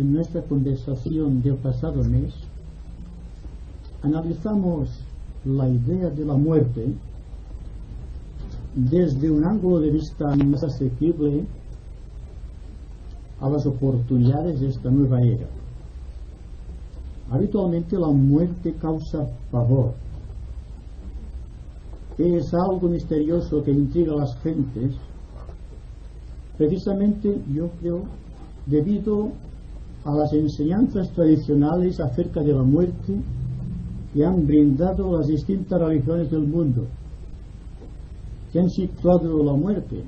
en nuestra conversación del pasado mes, analizamos la idea de la muerte desde un ángulo de vista más asequible a las oportunidades de esta nueva era. Habitualmente la muerte causa pavor. Es algo misterioso que intriga a las gentes, precisamente, yo creo, debido a las enseñanzas tradicionales acerca de la muerte que han brindado las distintas religiones del mundo, que han situado la muerte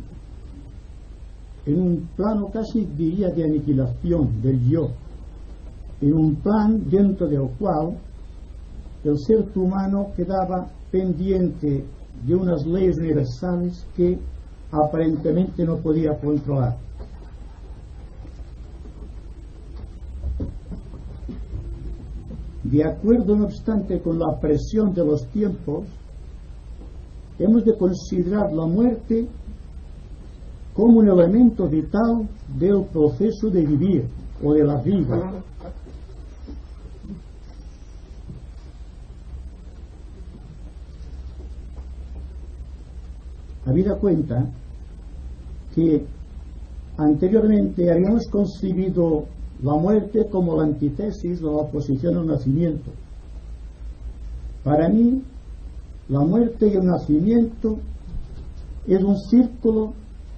en un plano casi diría de aniquilación del yo, en un plan dentro del cual el ser humano quedaba pendiente de unas leyes universales que aparentemente no podía controlar. De acuerdo, no obstante, con la presión de los tiempos, hemos de considerar la muerte como un elemento vital del proceso de vivir o de la vida. Habida cuenta que anteriormente habíamos concebido la muerte como la antítesis o la oposición al nacimiento. Para mí, la muerte y el nacimiento es un círculo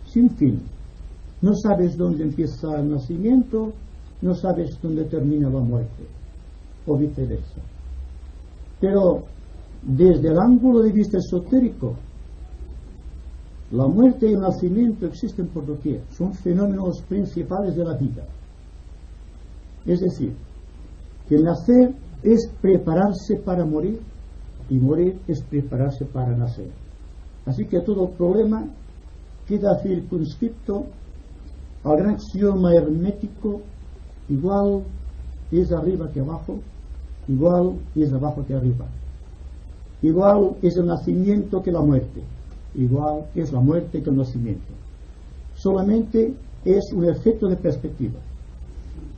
sin fin. No sabes dónde empieza el nacimiento, no sabes dónde termina la muerte, o viceversa. Pero desde el ángulo de vista esotérico, la muerte y el nacimiento existen por doquier, son fenómenos principales de la vida. Es decir, que nacer es prepararse para morir y morir es prepararse para nacer. Así que todo problema queda circunscrito al gran axioma hermético: igual es arriba que abajo, igual es abajo que arriba, igual es el nacimiento que la muerte, igual es la muerte que el nacimiento. Solamente es un efecto de perspectiva.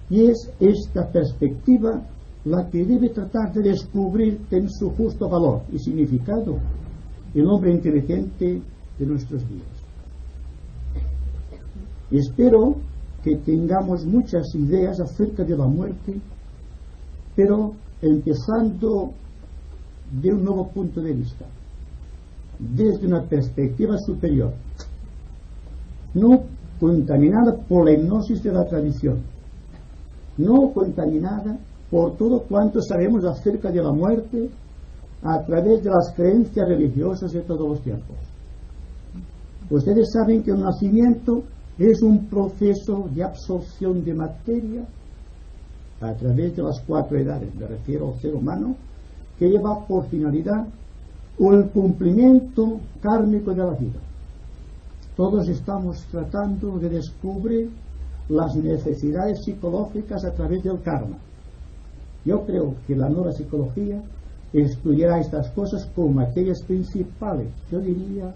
Y es esta perspectiva la que debe tratar de descubrir en su justo valor y significado el hombre inteligente de nuestros días. Espero que tengamos muchas ideas acerca de la muerte, pero empezando de un nuevo punto de vista, desde una perspectiva superior, no contaminada por la hipnosis de la tradición, no contaminada por todo cuanto sabemos acerca de la muerte a través de las creencias religiosas de todos los tiempos. Ustedes saben que el nacimiento es un proceso de absorción de materia a través de las 4 edades, me refiero al ser humano, que lleva por finalidad el cumplimiento kármico de la vida. Todos estamos tratando de descubrir las necesidades psicológicas a través del karma. Yo creo que la nueva psicología estudiará estas cosas como aquellas principales, yo diría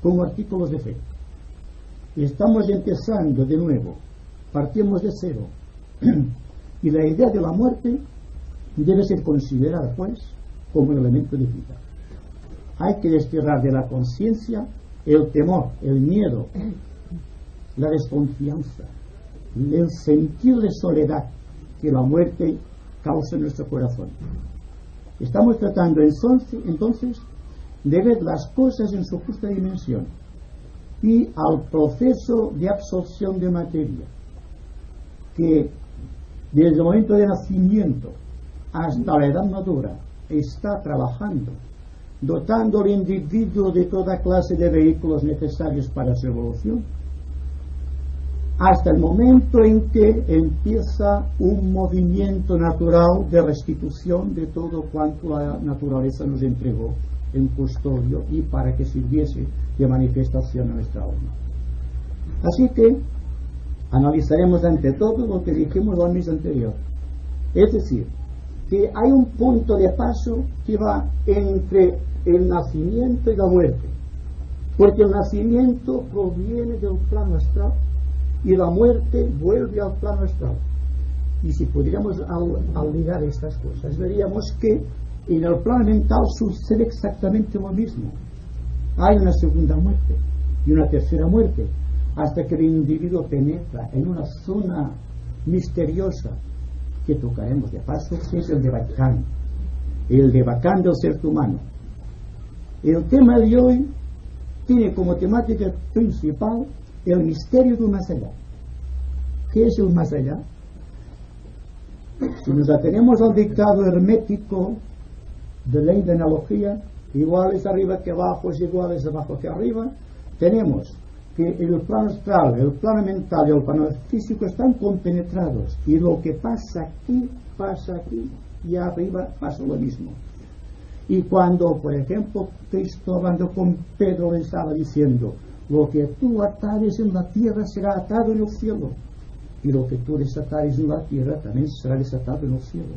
como artículos de fe. Y estamos empezando de nuevo, partimos de cero. Y la idea de la muerte debe ser considerada, pues, como un elemento de vida. Hay que desterrar de la conciencia el temor, el miedo, la desconfianza, el sentir de soledad que la muerte causa en nuestro corazón. Estamos tratando entonces de ver las cosas en su justa dimensión y al proceso de absorción de materia que desde el momento de nacimiento hasta la edad madura está trabajando, dotando al individuo de toda clase de vehículos necesarios para su evolución, hasta el momento en que empieza un movimiento natural de restitución de todo cuanto la naturaleza nos entregó en custodio y para que sirviese de manifestación a nuestra alma. Así que analizaremos ante todo lo que dijimos la mes anterior, es decir, que hay un punto de paso que va entre el nacimiento y la muerte, porque el nacimiento proviene del plano astral y la muerte vuelve al plano astral. Y si pudiéramos al ligar estas cosas, veríamos que en el plano mental sucede exactamente lo mismo. Hay una segunda muerte y una tercera muerte, hasta que el individuo penetra en una zona misteriosa que tocaremos de paso, que es el de Bacán, del ser humano. El tema de hoy tiene como temática principal el misterio del más allá. ¿Qué es el más allá? Si nos atenemos al dictado hermético de ley de analogía, iguales arriba que abajo es iguales abajo que arriba, tenemos que el plano astral, el plano mental y el plano físico están compenetrados, y lo que pasa aquí y arriba pasa lo mismo. Y cuando, por ejemplo, Cristo hablando con Pedro le estaba diciendo: lo que tú atares en la tierra será atado en el cielo, y lo que tú desatares en la tierra también será desatado en el cielo.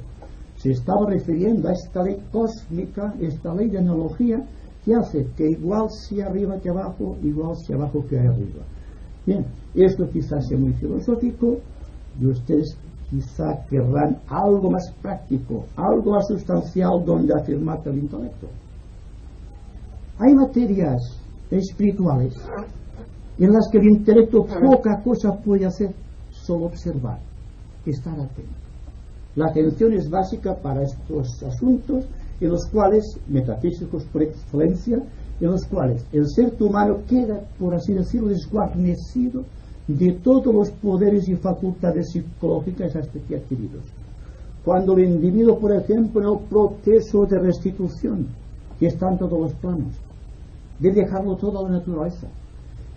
Se estaba refiriendo a esta ley cósmica, esta ley de analogía, que hace que igual sea arriba que abajo, igual sea abajo que arriba. Bien, esto quizás sea muy filosófico, y ustedes quizá querrán algo más práctico, algo más sustancial donde afirmar el intelecto. Hay materias espirituales en las que el intelecto poca cosa puede hacer, solo observar, estar atento. La atención es básica para estos asuntos en los cuales, metafísicos por excelencia, en los cuales el ser humano queda, por así decirlo, desguarnecido de todos los poderes y facultades psicológicas hasta aquí adquiridos. Cuando el individuo, por ejemplo, en el proceso de restitución, que está en todos los planos, de dejarlo todo a la naturaleza,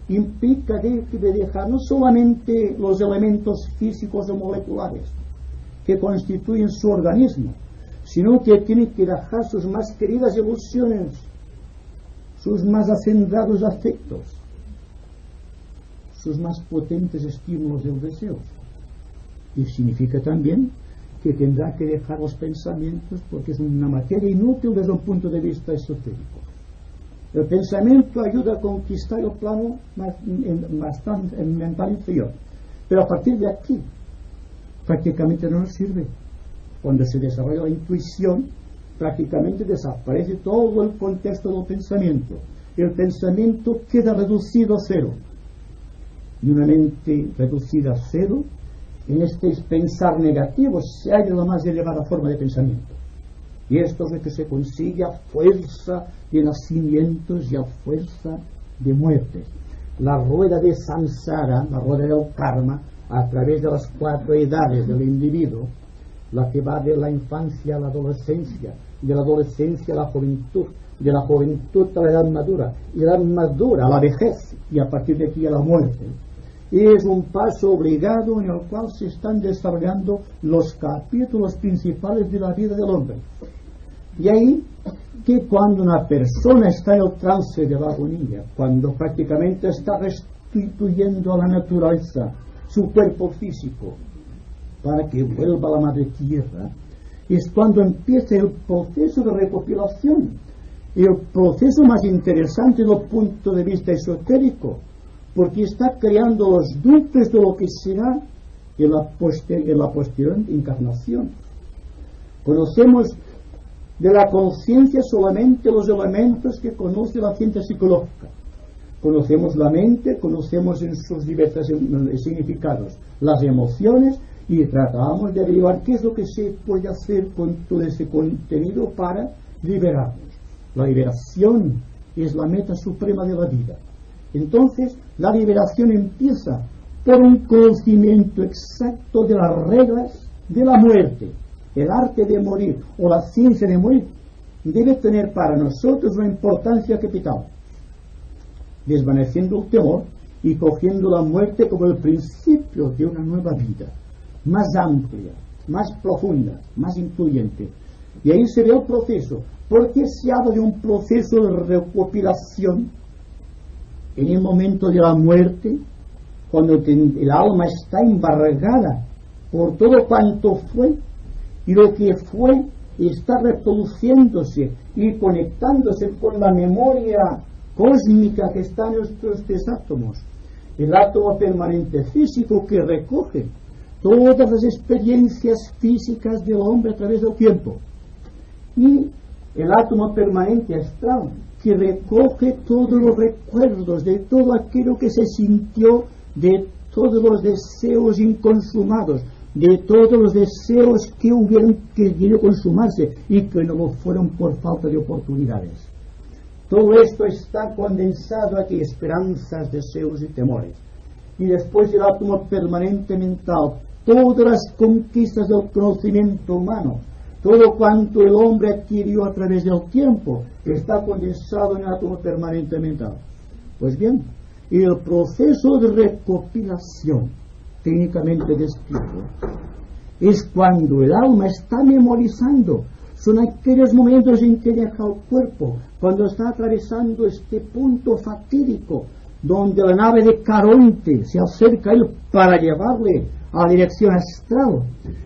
implica de dejar no solamente los elementos físicos o moleculares que constituyen su organismo, sino que tiene que dejar sus más queridas ilusiones, sus más acendrados afectos, sus más potentes estímulos del deseo. Y significa también que tendrá que dejar los pensamientos, porque es una materia inútil desde un punto de vista esotérico. El pensamiento ayuda a conquistar el plano mental inferior, pero a partir de aquí prácticamente no nos sirve. Cuando se desarrolla la intuición, prácticamente desaparece todo el contexto del pensamiento. El pensamiento queda reducido a cero. Y una mente reducida a cero, en este pensar negativo, se halla la más elevada forma de pensamiento. Y esto es lo que se consigue a fuerza de nacimientos y a fuerza de muertes. La rueda de samsara, la rueda del karma, a través de las 4 edades del individuo, la que va de la infancia a la adolescencia, de la adolescencia a la juventud, de la juventud a la edad madura, y de la edad madura a la vejez, y a partir de aquí a la muerte. Es un paso obligado en el cual se están desarrollando los capítulos principales de la vida del hombre. Y ahí que cuando una persona está en el trance de la agonía, cuando prácticamente está restituyendo a la naturaleza su cuerpo físico para que vuelva a la madre tierra, es cuando empieza el proceso de recopilación, el proceso más interesante desde el punto de vista esotérico, porque está creando los ductos de lo que será en la posterior encarnación. Conocemos de la conciencia solamente los elementos que conoce la ciencia psicológica. Conocemos la mente, conocemos en sus diversos significados las emociones, y tratamos de averiguar qué es lo que se puede hacer con todo ese contenido para liberarnos. La liberación es la meta suprema de la vida. Entonces, la liberación empieza por un conocimiento exacto de las reglas de la muerte. El arte de morir o la ciencia de morir debe tener para nosotros una importancia capital, desvaneciendo el temor y cogiendo la muerte como el principio de una nueva vida, más amplia, más profunda, más incluyente. Y ahí se ve el proceso. ¿Por qué se habla de un proceso de recopilación en el momento de la muerte, cuando el alma está embargada por todo cuanto fue, y lo que fue está reproduciéndose y conectándose con la memoria cósmica que está en nuestros 3 átomos? El átomo permanente físico que recoge todas las experiencias físicas del hombre a través del tiempo. Y el átomo permanente astral, que recoge todos los recuerdos de todo aquello que se sintió, de todos los deseos inconsumados, de todos los deseos que hubieran querido consumarse y que no lo fueron por falta de oportunidades. Todo esto está condensado aquí, esperanzas, deseos y temores. Y después el átomo permanente mental, todas las conquistas del conocimiento humano, todo cuanto el hombre adquirió a través del tiempo, está condensado en el átomo permanente mental. Pues bien, el proceso de recopilación, técnicamente descrito, es cuando el alma está memorizando. Son aquellos momentos en que deja el cuerpo, cuando está atravesando este punto fatídico, donde la nave de Caronte se acerca a él para llevarle a la dirección astral.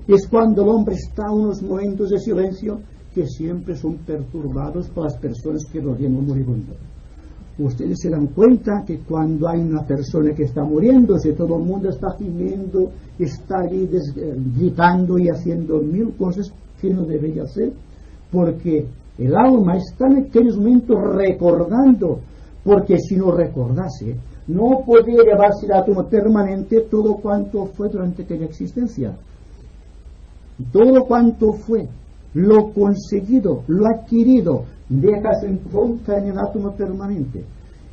Es cuando el hombre está en unos momentos de silencio que siempre son perturbados por las personas que rodean al moribundo. Ustedes se dan cuenta que cuando hay una persona que está muriéndose, todo el mundo está gimiendo, está allí gritando y haciendo mil cosas que no debería hacer, porque el alma está en aquellos momentos recordando, porque si no recordase, no podría llevarse el átomo permanente todo cuanto fue durante aquella existencia. Todo cuanto fue, lo conseguido, lo adquirido, deja su impronta en el átomo permanente.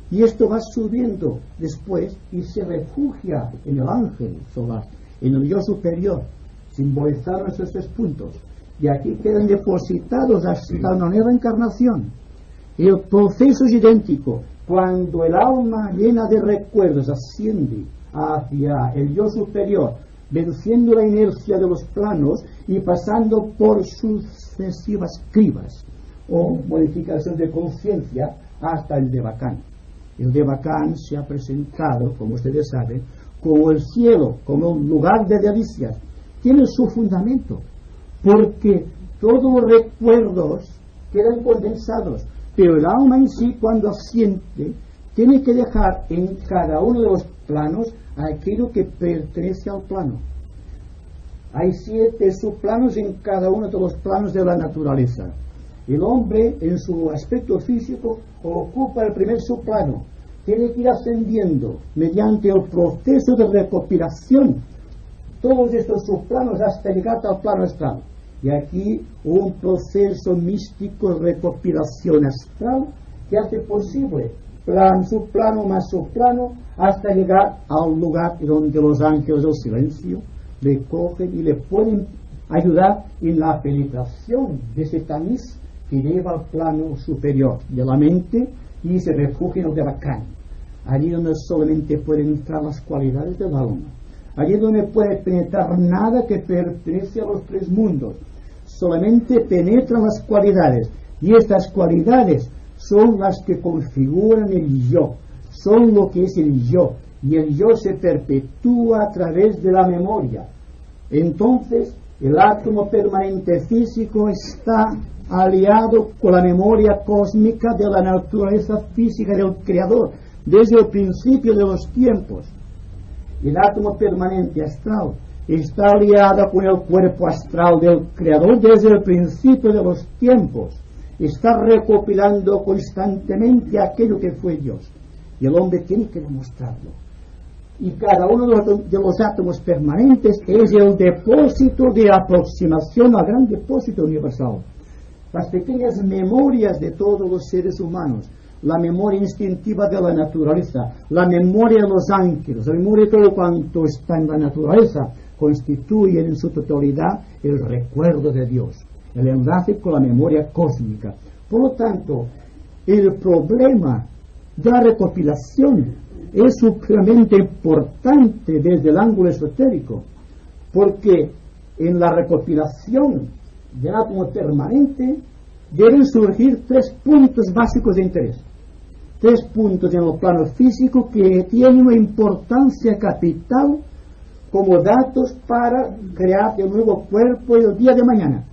Y esto va subiendo después y se refugia en el ángel solar, en el yo superior, simbolizado esos 3 puntos. Y aquí quedan depositados hasta una nueva encarnación. El proceso es idéntico. Cuando el alma llena de recuerdos asciende hacia el yo superior, venciendo la inercia de los planos y pasando por sucesivas cribas o modificación de conciencia hasta el Devacán. El Devacán se ha presentado, como ustedes saben, como el cielo, como un lugar de delicias. Tiene su fundamento, porque todos los recuerdos quedan condensados, pero el alma en sí, cuando asciende, tiene que dejar en cada uno de los planos aquello que pertenece al plano. Hay 7 subplanos en cada uno de los planos de la naturaleza. El hombre, en su aspecto físico, ocupa el primer subplano. Tiene que ir ascendiendo mediante el proceso de recopilación todos estos subplanos hasta llegar al plano astral. Y aquí un proceso místico de recopilación astral que hace posible subplano más subplano hasta llegar al lugar donde los ángeles del silencio le cogen y le pueden ayudar en la penetración de ese tamiz que lleva al plano superior de la mente y se refugia en el Devacán, allí donde solamente pueden entrar las cualidades del alma, allí donde puede penetrar nada que pertenece a los 3 mundos, solamente penetran las cualidades, y estas cualidades son las que configuran el yo, son lo que es el yo, y el yo se perpetúa a través de la memoria. Entonces el átomo permanente físico está aliado con la memoria cósmica de la naturaleza física del Creador desde el principio de los tiempos. El átomo permanente astral está aliado con el cuerpo astral del Creador desde el principio de los tiempos. Está recopilando constantemente aquello que fue Dios, y el hombre tiene que demostrarlo. Y cada uno de los átomos permanentes es el depósito de aproximación al gran depósito universal. Las pequeñas memorias de todos los seres humanos, la memoria instintiva de la naturaleza, la memoria de los ángeles, la memoria de todo cuanto está en la naturaleza, constituyen en su totalidad el recuerdo de Dios, el enlace con la memoria cósmica. Por lo tanto, el problema de la recopilación es supremamente importante desde el ángulo esotérico, porque en la recopilación del átomo permanente deben surgir 3 puntos básicos de interés. 3 puntos en el plano físico que tienen una importancia capital como datos para crear el nuevo cuerpo el día de mañana.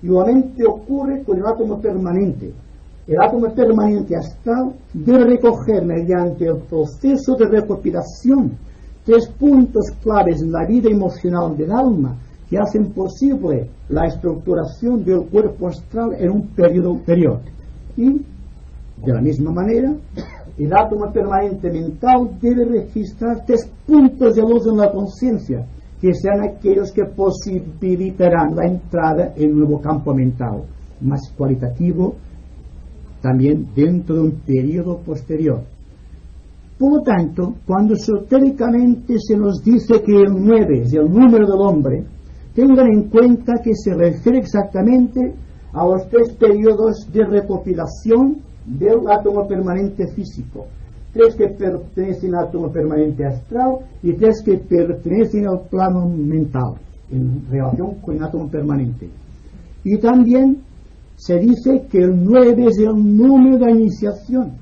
Igualmente ocurre con el átomo permanente. El átomo permanente astral debe recoger mediante el proceso de recopilación tres puntos claves en la vida emocional del alma que hacen posible la estructuración del cuerpo astral en un periodo anterior. Y, de la misma manera, el átomo permanente mental debe registrar tres puntos de luz en la conciencia, que sean aquellos que posibilitarán la entrada en un nuevo campo mental, más cualitativo, también dentro de un periodo posterior. Por lo tanto, cuando esotéricamente se nos dice que el 9 es el número del hombre, tengan en cuenta que se refiere exactamente a los tres periodos de recopilación del átomo permanente físico. Tres que pertenecen al átomo permanente astral y tres que pertenecen al plano mental, en relación con el átomo permanente. Y también se dice que el 9 es el número de iniciación,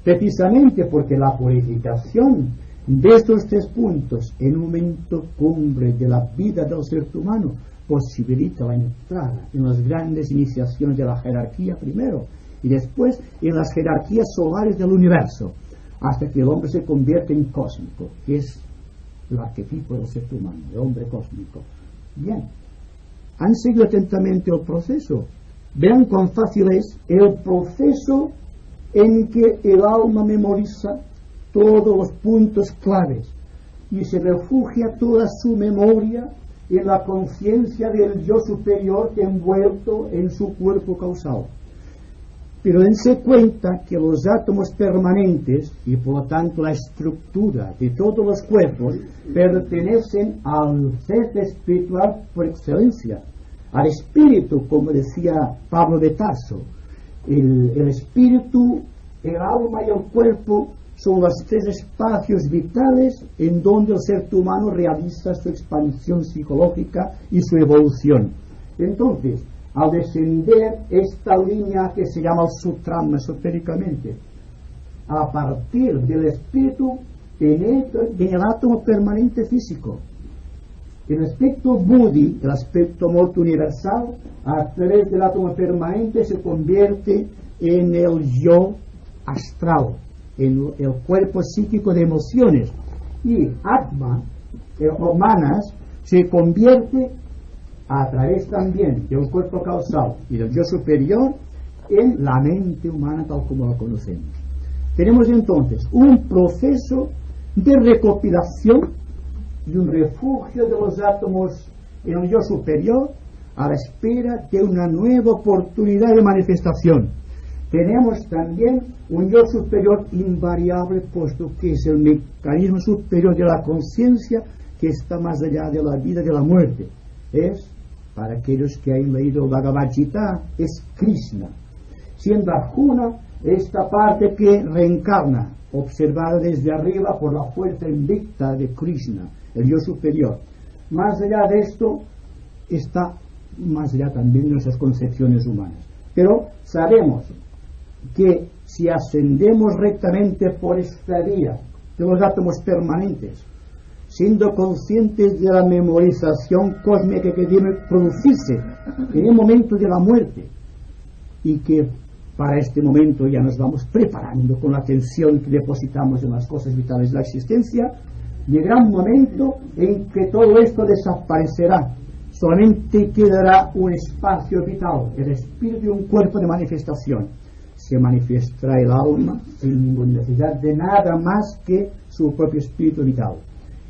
precisamente porque la purificación de estos tres puntos en un momento cumbre de la vida del ser humano posibilita la entrada en las grandes iniciaciones de la jerarquía primero y después en las jerarquías solares del universo, hasta que el hombre se convierte en cósmico, que es el arquetipo del ser humano, el hombre cósmico. Bien, han seguido atentamente el proceso. Vean cuán fácil es el proceso en que el alma memoriza todos los puntos claves y se refugia toda su memoria en la conciencia del yo superior envuelto en su cuerpo causal. Pero dense cuenta que los átomos permanentes y por lo tanto la estructura de todos los cuerpos pertenecen al ser espiritual por excelencia, al espíritu, como decía Pablo de Tarso. El espíritu, el alma y el cuerpo son los tres espacios vitales en donde el ser humano realiza su expansión psicológica y su evolución. Entonces, al descender esta línea que se llama el sutrama esotéricamente, a partir del espíritu penetra en el átomo permanente físico. El aspecto buddhi, el aspecto morto universal, a través del átomo permanente se convierte en el yo astral, en el cuerpo psíquico de emociones. Y Atma, o Manas, se convierte a través también del cuerpo causal y del yo superior en la mente humana tal como la conocemos. Tenemos entonces un proceso de recopilación y un refugio de los átomos en el yo superior a la espera de una nueva oportunidad de manifestación. Tenemos también un yo superior invariable, puesto que es el mecanismo superior de la conciencia que está más allá de la vida y de la muerte. Es, para aquellos que hayan leído Bhagavad Gita, es Krishna. Siendo Arjuna esta parte que reencarna, observada desde arriba por la fuerza invicta de Krishna, el yo superior. Más allá de esto está más allá también de nuestras concepciones humanas. Pero sabemos que si ascendemos rectamente por esta vía de los átomos permanentes, siendo conscientes de la memorización cósmica que debe producirse en el momento de la muerte, y que para este momento ya nos vamos preparando con la atención que depositamos en las cosas vitales de la existencia, llegará un momento en que todo esto desaparecerá. Solamente quedará un espacio vital, el espíritu de un cuerpo de manifestación. Se manifestará el alma sin ninguna necesidad de nada más que su propio espíritu vital.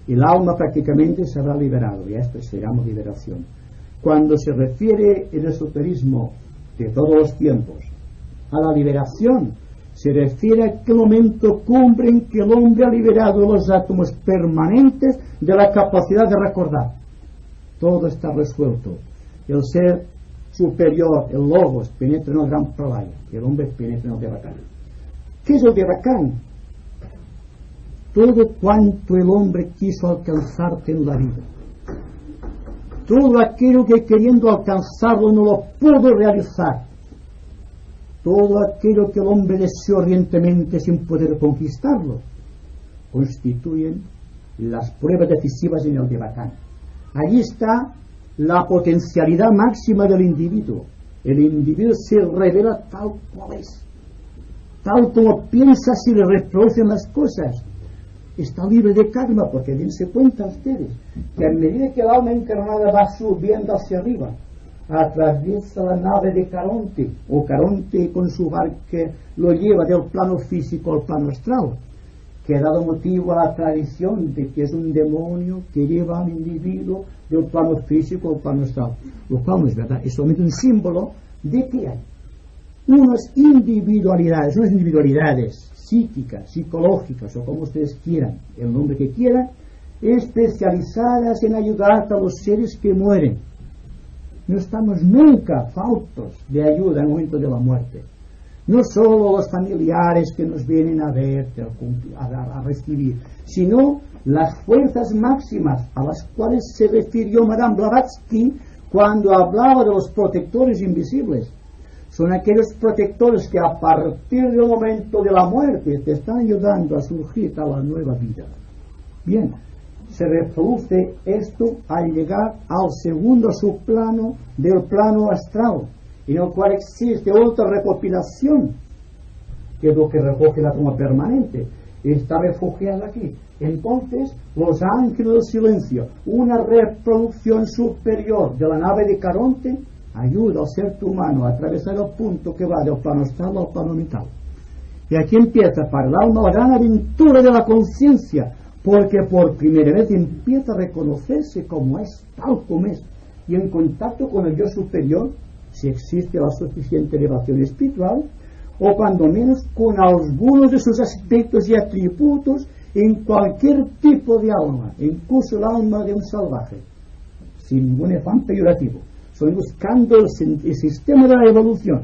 El alma prácticamente se habrá liberado, y esto se llama liberación. Cuando se refiere el esoterismo de todos los tiempos a la liberación, se refiere a aquel momento cumbre en que el hombre ha liberado los átomos permanentes de la capacidad de recordar. Todo está resuelto. El ser superior, el logos, penetra en el gran pralaya, y el hombre penetra en el Devacán. ¿Qué es el Devacán? Todo cuanto el hombre quiso alcanzarte en la vida. Todo aquello que queriendo alcanzarlo no lo pudo realizar. Todo aquello que el hombre deseó ardientemente sin poder conquistarlo, constituyen las pruebas decisivas en el Devacán. Allí está la potencialidad máxima del individuo. El individuo se revela tal cual es, tal como piensa si le reproducen las cosas. está libre de karma, porque dense cuenta ustedes que a medida que el alma encarnada va subiendo hacia arriba, atraviesa la nave de Caronte, o Caronte con su barco lo lleva del plano físico al plano astral, que ha dado motivo a la tradición de que es un demonio que lleva al individuo del plano físico al plano astral, lo cual no es verdad, es solamente un símbolo de que hay unas individualidades psíquicas, psicológicas, o como ustedes quieran, el nombre que quieran, especializadas en ayudar a los seres que mueren. No estamos nunca faltos de ayuda en el momento de la muerte. No solo los familiares que nos vienen a ver, a recibir, sino las fuerzas máximas a las cuales se refirió Madame Blavatsky cuando hablaba de los protectores invisibles. Son aquellos protectores que a partir del momento de la muerte te están ayudando a surgir a la nueva vida. Bien, se reproduce esto al llegar al segundo subplano del plano astral, en el cual existe otra recopilación, que es lo que recoge la toma permanente, está refugiada aquí. Entonces, los ángeles del silencio, una reproducción superior de la nave de Caronte, ayuda al ser humano a atravesar el punto que va del plano astral al plano mental. Y aquí empieza para el alma la gran aventura de la conciencia, porque por primera vez empieza a reconocerse como es, tal como es, y en contacto con el yo superior, si existe la suficiente elevación espiritual, o cuando menos con algunos de sus aspectos y atributos en cualquier tipo de alma, incluso el alma de un salvaje, sin ningún afán peyorativo. Estoy buscando el sistema de la evolución,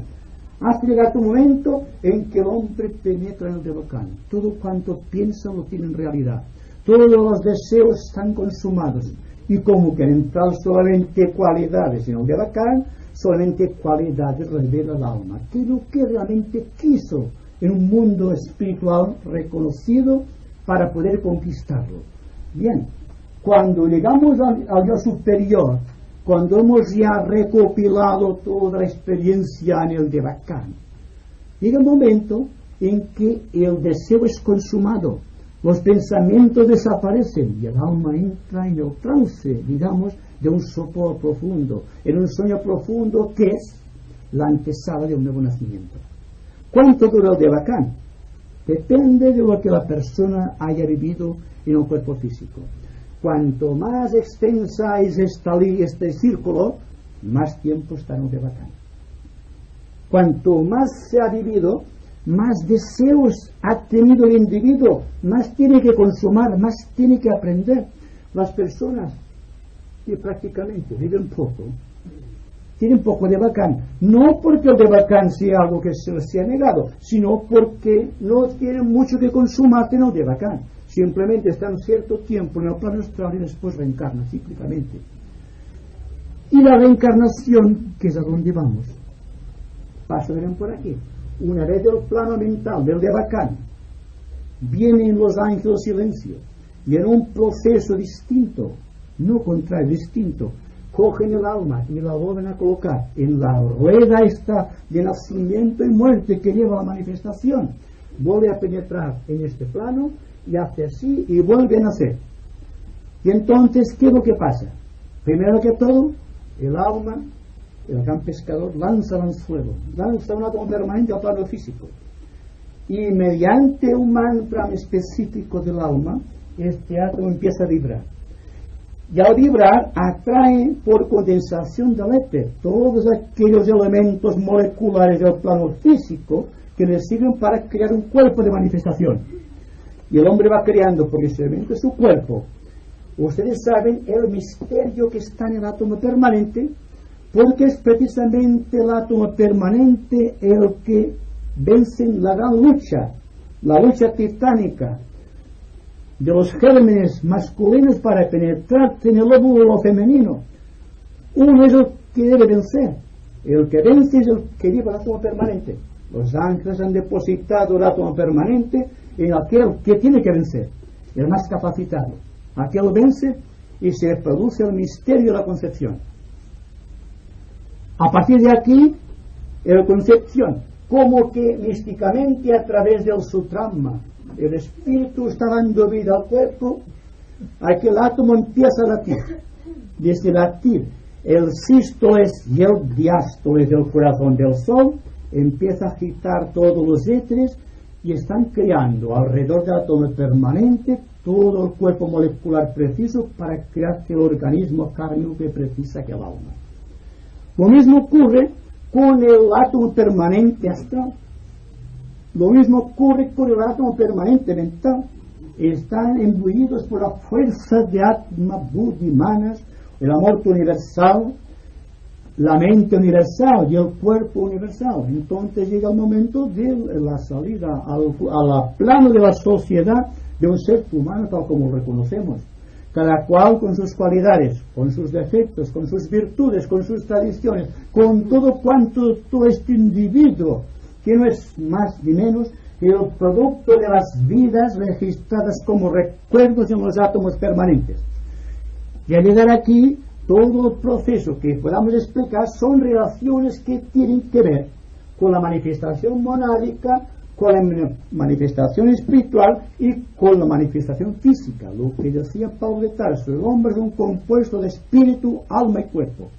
hasta llegar a un momento en que el hombre penetra en el devacán. Todo cuanto piensa lo tiene en realidad. Todos los deseos están consumados. Y como que han entrado solamente cualidades en el devacán, solamente cualidades revela el alma. Que es lo que realmente quiso en un mundo espiritual reconocido para poder conquistarlo. Bien, cuando llegamos al yo superior, cuando hemos ya recopilado toda la experiencia en el devacán, llega el momento en que el deseo es consumado, los pensamientos desaparecen y el alma entra en el trance, digamos, de un sopor profundo, en un sueño profundo que es la antesala de un nuevo nacimiento. ¿Cuánto dura el devacán? Depende de lo que la persona haya vivido en un cuerpo físico. Cuanto más extensa es este círculo, más tiempo está en el devacán. Cuanto más se ha vivido, más deseos ha tenido el individuo, más tiene que consumar, más tiene que aprender. Las personas que prácticamente viven poco, tienen poco de devacán, no porque el devacán sea algo que se les sea negado, sino porque no tienen mucho que consumar en el devacán. Simplemente están cierto tiempo en el plano astral y después reencarnan cíclicamente. Y la reencarnación, que es a donde vamos, pasarán por aquí. Una vez del plano mental, del devacán, vienen los ángeles silencio y en un proceso distinto, no contrario, distinto, cogen el alma y la vuelven a colocar en la rueda esta de nacimiento y muerte que lleva la manifestación. Vuelve a penetrar en este plano y hace así y vuelve a nacer. Y entonces, ¿qué es lo que pasa? Primero que todo, el alma, el gran pescador, lanza el anzuelo, lanza un átomo permanente al plano físico. Y mediante un mantra específico del alma, este átomo empieza a vibrar. Y al vibrar, atrae por condensación del éter todos aquellos elementos moleculares del plano físico que le sirven para crear un cuerpo de manifestación. Y el hombre va creando progresivamente su cuerpo. Ustedes saben el misterio que está en el átomo permanente, porque es precisamente el átomo permanente el que vence la gran lucha, la lucha titánica de los gérmenes masculinos para penetrar en el óvulo femenino. Uno es el que debe vencer. El que vence es el que lleva el átomo permanente. Los ángeles han depositado el átomo permanente en aquel que tiene que vencer, el más capacitado. Aquel vence y se produce el misterio de la concepción. A partir de aquí, la concepción, como que místicamente a través del sutrama, el espíritu está dando vida al cuerpo, aquel átomo empieza a latir. Desde latir, el sístoles y el diástoles del corazón del Sol empieza a agitar todos los éteres y están creando alrededor del átomo permanente todo el cuerpo molecular preciso para crear el organismo kármico que precisa aquel alma. Lo mismo ocurre con el átomo permanente astral. Lo mismo ocurre con el átomo permanente mental. Están imbuidos por la fuerza de Atma, Buddhi, Manas, el amor universal, la mente universal y el cuerpo universal. Entonces llega el momento de la salida al plano de la sociedad de un ser humano tal como lo reconocemos, cada cual con sus cualidades, con sus defectos, con sus virtudes, con sus tradiciones, con todo cuanto todo este individuo, que no es más ni menos que el producto de las vidas registradas como recuerdos en los átomos permanentes. Y al llegar aquí, todo el proceso que podamos explicar son relaciones que tienen que ver con la manifestación monádica, con la manifestación espiritual y con la manifestación física. Lo que decía Pablo de Tarso, el hombre es un compuesto de espíritu, alma y cuerpo.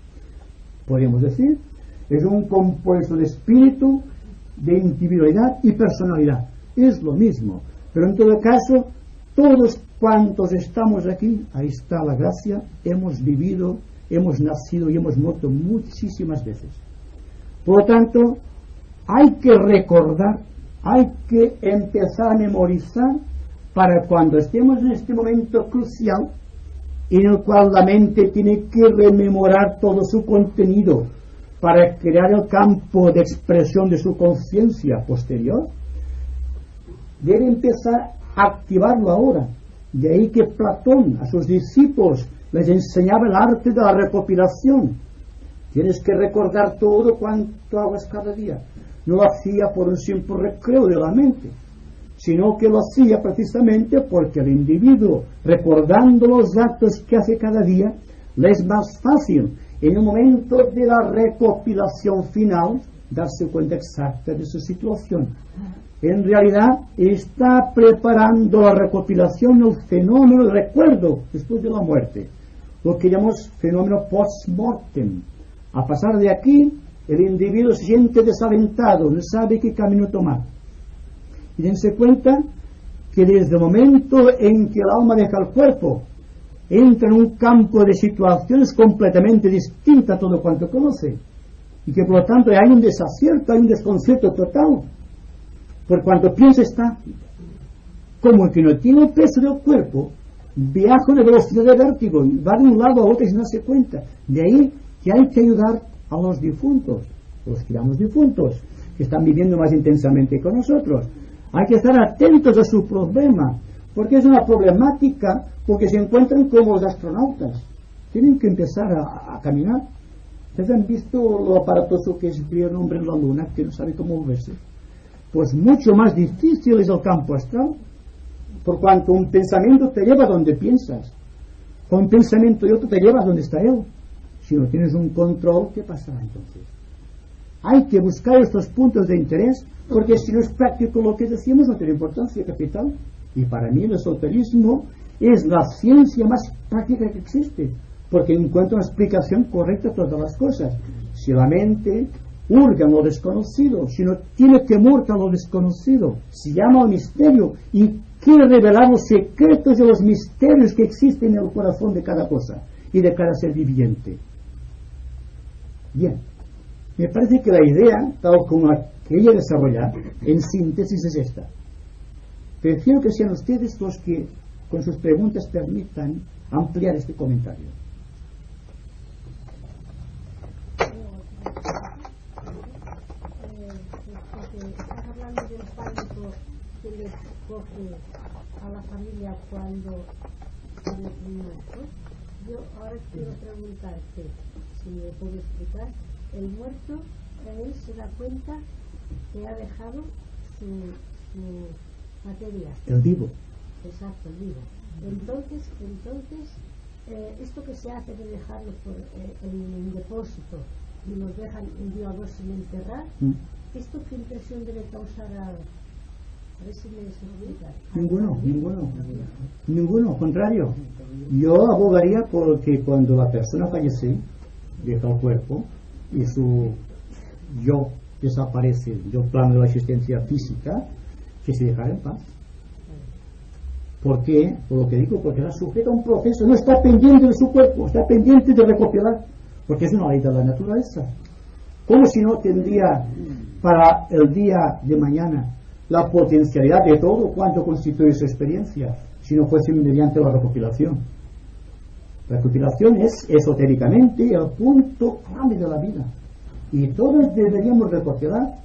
Podemos decir, es un compuesto de espíritu, de individualidad y personalidad. Es lo mismo, pero en todo caso, todos cuantos estamos aquí, ahí está la gracia, hemos vivido, hemos nacido y hemos muerto muchísimas veces. Por lo tanto, hay que recordar, hay que empezar a memorizar para cuando estemos en este momento crucial en el cual la mente tiene que rememorar todo su contenido para crear el campo de expresión de su conciencia posterior, debe empezar a activarlo ahora. De ahí que Platón a sus discípulos les enseñaba el arte de la recopilación. Tienes que recordar todo cuanto hagas cada día. No lo hacía por un simple recreo de la mente, sino que lo hacía precisamente porque el individuo, recordando los actos que hace cada día, le es más fácil en el momento de la recopilación final darse cuenta exacta de su situación. En realidad está preparando la recopilación del fenómeno del recuerdo después de la muerte, lo que llamamos fenómeno post-mortem. A pasar de aquí, el individuo se siente desalentado, no sabe qué camino tomar. Y dense cuenta que desde el momento en que el alma deja el cuerpo, entra en un campo de situaciones completamente distinta a todo cuanto conoce, y que por lo tanto hay un desacierto, hay un desconcierto total, por cuanto piensa está como que no tiene el peso del cuerpo, viaja a una velocidad de vértigo, va de un lado a otro y no se cuenta. De ahí que hay que ayudar a los difuntos, los que llamamos difuntos, que están viviendo más intensamente con nosotros. Hay que estar atentos a su problema, porque es una problemática, porque se encuentran como los astronautas. Tienen que empezar a caminar. ¿Ustedes han visto lo aparatoso que es ver un hombre en la luna, que no sabe cómo moverse? Pues mucho más difícil es el campo astral, por cuanto un pensamiento te lleva donde piensas, un pensamiento y otro te lleva donde está él. Si no tienes un control, ¿qué pasará entonces? Hay que buscar estos puntos de interés, porque si no es práctico lo que decimos, no tiene importancia capital. Y para mí el esoterismo es la ciencia más práctica que existe, porque encuentra una explicación correcta a todas las cosas. Si la mente hurga en lo desconocido, si no tiene temor a lo desconocido, se llama al misterio y quiere revelar los secretos de los misterios que existen en el corazón de cada cosa y de cada ser viviente. Bien, me parece que la idea, tal como la quería desarrollar, en síntesis es esta. Prefiero que sean ustedes los que, con sus preguntas, permitan ampliar este comentario. Estás hablando del pánico que les coge a la familia cuando tienes un muerto. Yo ahora quiero preguntarte, si me puedo explicar, el muerto, él se da cuenta que ha dejado su materia. El vivo. Exacto, el vivo. Entonces esto que se hace de dejarlo en un depósito y los dejan un día o dos sin enterrar, ¿esto qué impresión debe causar A ver si me explica. Ninguno, al contrario. Yo abogaría porque cuando la persona fallece, deja el cuerpo y su yo desaparece del plano de la existencia física, que se dejara en paz. ¿Por qué? Por lo que digo, porque está sujeto a un proceso, no está pendiente de su cuerpo, está pendiente de recopilar, porque es una ley de la naturaleza. ¿Cómo si no tendría para el día de mañana la potencialidad de todo cuanto constituye su experiencia, si no fuese mediante la recopilación? La recopilación es esotéricamente el punto clave de la vida. Y todos deberíamos recopilar,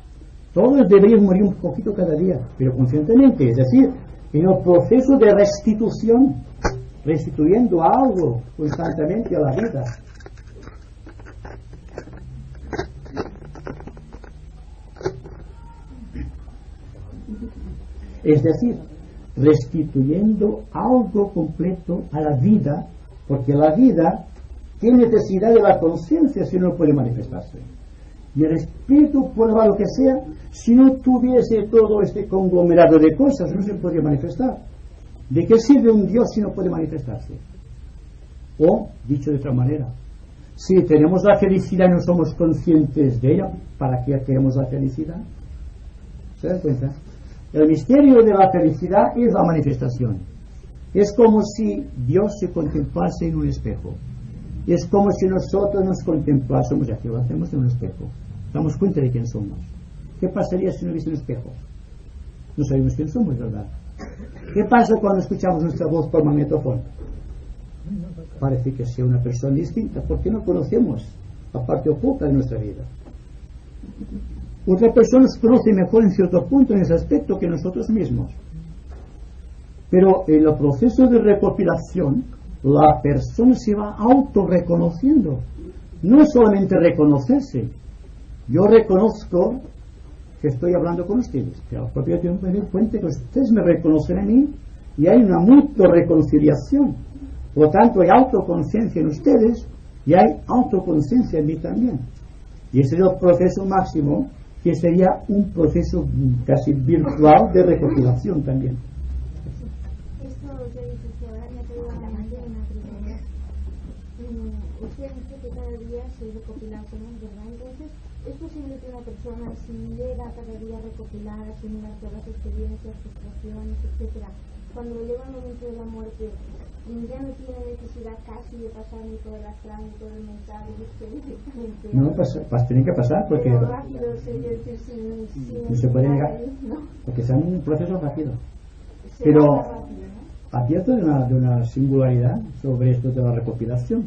todos deberíamos morir un poquito cada día, pero conscientemente, es decir, en el proceso de restitución, restituyendo algo constantemente a la vida. Es decir, restituyendo algo completo a la vida, porque la vida tiene necesidad de la conciencia si no puede manifestarse. Y el espíritu, por lo que sea, si no tuviese todo este conglomerado de cosas, no se podría manifestar. ¿De qué sirve un Dios si no puede manifestarse? O, dicho de otra manera, si tenemos la felicidad y no somos conscientes de ella, ¿para qué queremos la felicidad? ¿Se dan cuenta? El misterio de la felicidad es la manifestación. Es como si Dios se contemplase en un espejo. Es como si nosotros nos contemplásemos, y aquí lo hacemos en un espejo. Damos cuenta de quién somos. ¿Qué pasaría si no hubiese un espejo? No sabemos quién somos, ¿verdad? ¿Qué pasa cuando escuchamos nuestra voz por magnetófono? Parece que sea una persona distinta, porque no conocemos la parte oculta de nuestra vida. Otra persona nos conoce mejor en cierto punto en ese aspecto que nosotros mismos. Pero en el proceso de recopilación, la persona se va autorreconociendo. No es solamente reconocerse. Yo reconozco que estoy hablando con ustedes, pero al propio tiempo me doy cuenta que ustedes me reconocen a mí y hay una mutua reconciliación. Por lo tanto, hay autoconciencia en ustedes y hay autoconciencia en mí también. Y ese es el proceso máximo, que sería un proceso casi virtual de recopilación también. Usted dice que cada día se recopila más, ¿verdad? Entonces, ¿es posible que una persona, si llega cada día a recopilar, asimilar todas las experiencias, frustraciones, etcétera, cuando llega el momento de la muerte, ya no tiene necesidad casi de pasar ni todo el astral, ni todo el mental, y usted directamente? No, tiene que pasar porque pero rápido, no se puede llegar, ¿no? Porque es un proceso rápido. Pero rápido, ¿no? Advierto de una singularidad sobre esto de la recopilación.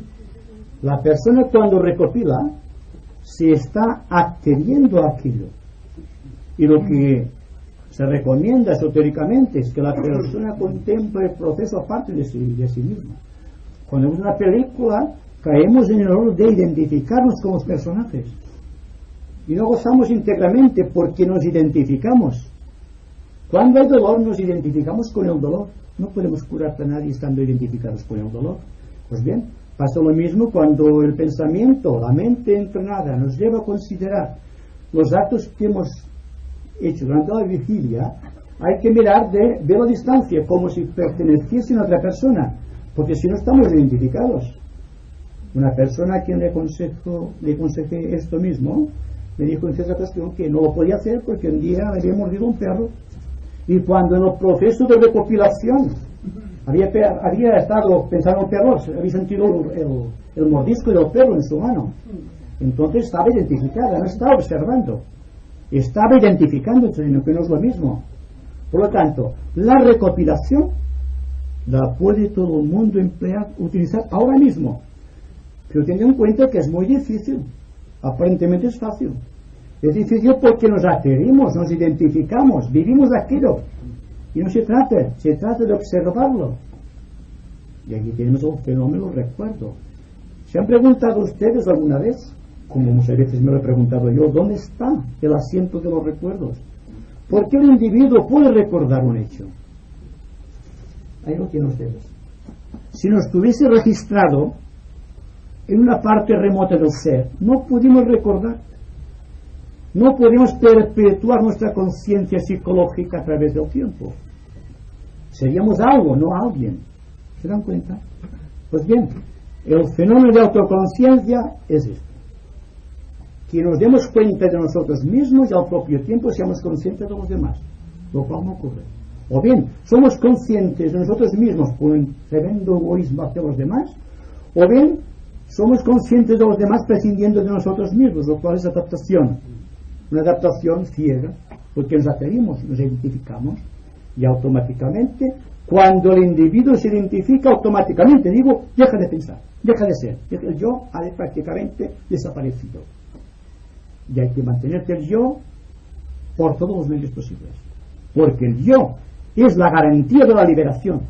La persona cuando recopila se está adhiriendo a aquello. Y lo que se recomienda esotéricamente es que la persona contemple el proceso aparte de sí misma. Cuando vemos una película, caemos en el error de identificarnos como personajes. Y no gozamos íntegramente porque nos identificamos. Cuando hay dolor, nos identificamos con el dolor. No podemos curar a nadie estando identificados con el dolor. Pues bien, pasa lo mismo cuando el pensamiento, la mente entrenada, nos lleva a considerar los actos que hemos hecho durante la vigilia. Hay que mirar de la distancia, como si perteneciesen a otra persona, porque si no estamos identificados. Una persona a quien le aconsejé esto mismo, me dijo en cierta cuestión que no lo podía hacer porque un día había mordido un perro. Y cuando en el proceso de recopilación había estado pensando en el perro, había sentido el mordisco del perro en su mano, entonces estaba identificada, no estaba observando, estaba identificando, que no es lo mismo. Por lo tanto, la recopilación la puede todo el mundo utilizar ahora mismo, pero teniendo en cuenta que es muy difícil. Aparentemente es fácil. Es difícil porque nos adherimos, nos identificamos, vivimos aquello. Y no se trata de observarlo. Y aquí tenemos el fenómeno recuerdo. ¿Se han preguntado ustedes alguna vez, como muchas veces me lo he preguntado yo, dónde está el asiento de los recuerdos? ¿Por qué el individuo puede recordar un hecho? Ahí lo tienen ustedes. Si no estuviese registrado en una parte remota del ser, no pudimos recordar. No podemos perpetuar nuestra conciencia psicológica a través del tiempo. Seríamos algo, no alguien. ¿Se dan cuenta? Pues bien, el fenómeno de autoconciencia es esto: que nos demos cuenta de nosotros mismos y al propio tiempo seamos conscientes de los demás, lo cual no ocurre. O bien, somos conscientes de nosotros mismos por un tremendo egoísmo hacia los demás, o bien somos conscientes de los demás prescindiendo de nosotros mismos, lo cual es adaptación. Una adaptación ciega, porque nos atrevimos, nos identificamos, y automáticamente, cuando el individuo se identifica, automáticamente, digo, deja de pensar, deja de ser. El yo ha prácticamente desaparecido. Y hay que mantenerte el yo por todos los medios posibles. Porque el yo es la garantía de la liberación.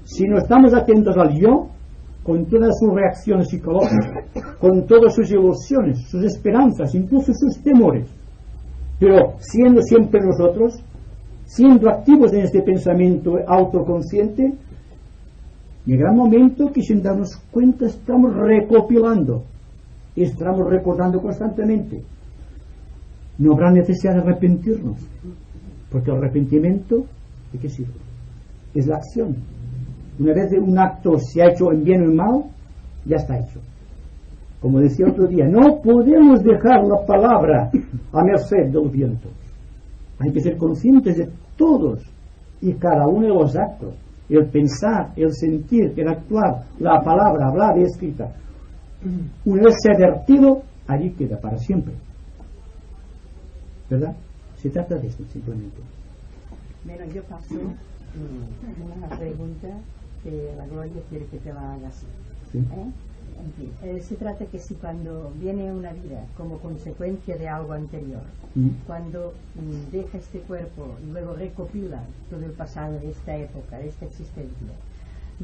Si no estamos atentos al yo, con todas sus reacciones psicológicas, con todas sus ilusiones, sus esperanzas, incluso sus temores, pero siendo siempre nosotros, siendo activos en este pensamiento autoconsciente, llegará un momento que sin darnos cuenta estamos recopilando, estamos recordando constantemente. No habrá necesidad de arrepentirnos, porque el arrepentimiento, ¿de qué sirve? Es la acción. Una vez un acto se ha hecho en bien o en mal, ya está hecho. Como decía otro día, no podemos dejar la palabra a merced del viento. Hay que ser conscientes de todos y cada uno de los actos, el pensar, el sentir, el actuar, la palabra hablada y escrita. Una vez se ha vertido, allí queda para siempre. ¿Verdad? Se trata de esto simplemente. Bueno, yo paso una pregunta que la Gloria quiere que te la hagas. ¿Sí? En fin, se trata que si cuando viene una vida como consecuencia de algo anterior, cuando deja este cuerpo y luego recopila todo el pasado de esta época, de esta existencia,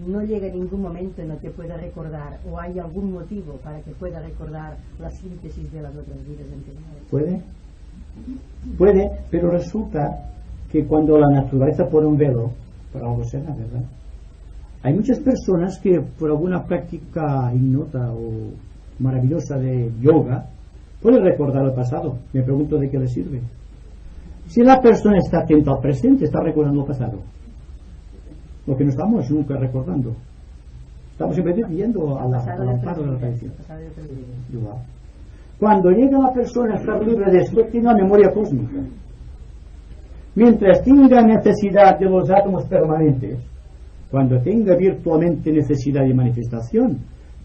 no llega ningún momento en el que pueda recordar, o hay algún motivo para que pueda recordar la síntesis de las otras vidas anteriores. Puede, pero resulta que cuando la naturaleza pone un velo, por algo será, ¿verdad? Hay muchas personas que por alguna práctica ignota o maravillosa de yoga pueden recordar el pasado. Me pregunto de qué le sirve. Si la persona está atenta al presente, está recordando el pasado. Lo que no estamos nunca recordando. Estamos siempre viviendo al amparo de la tradición. Igual. Cuando llega la persona a estar libre de esto, tiene una memoria cósmica. Mientras tenga necesidad de los átomos permanentes, cuando tenga virtualmente necesidad de manifestación,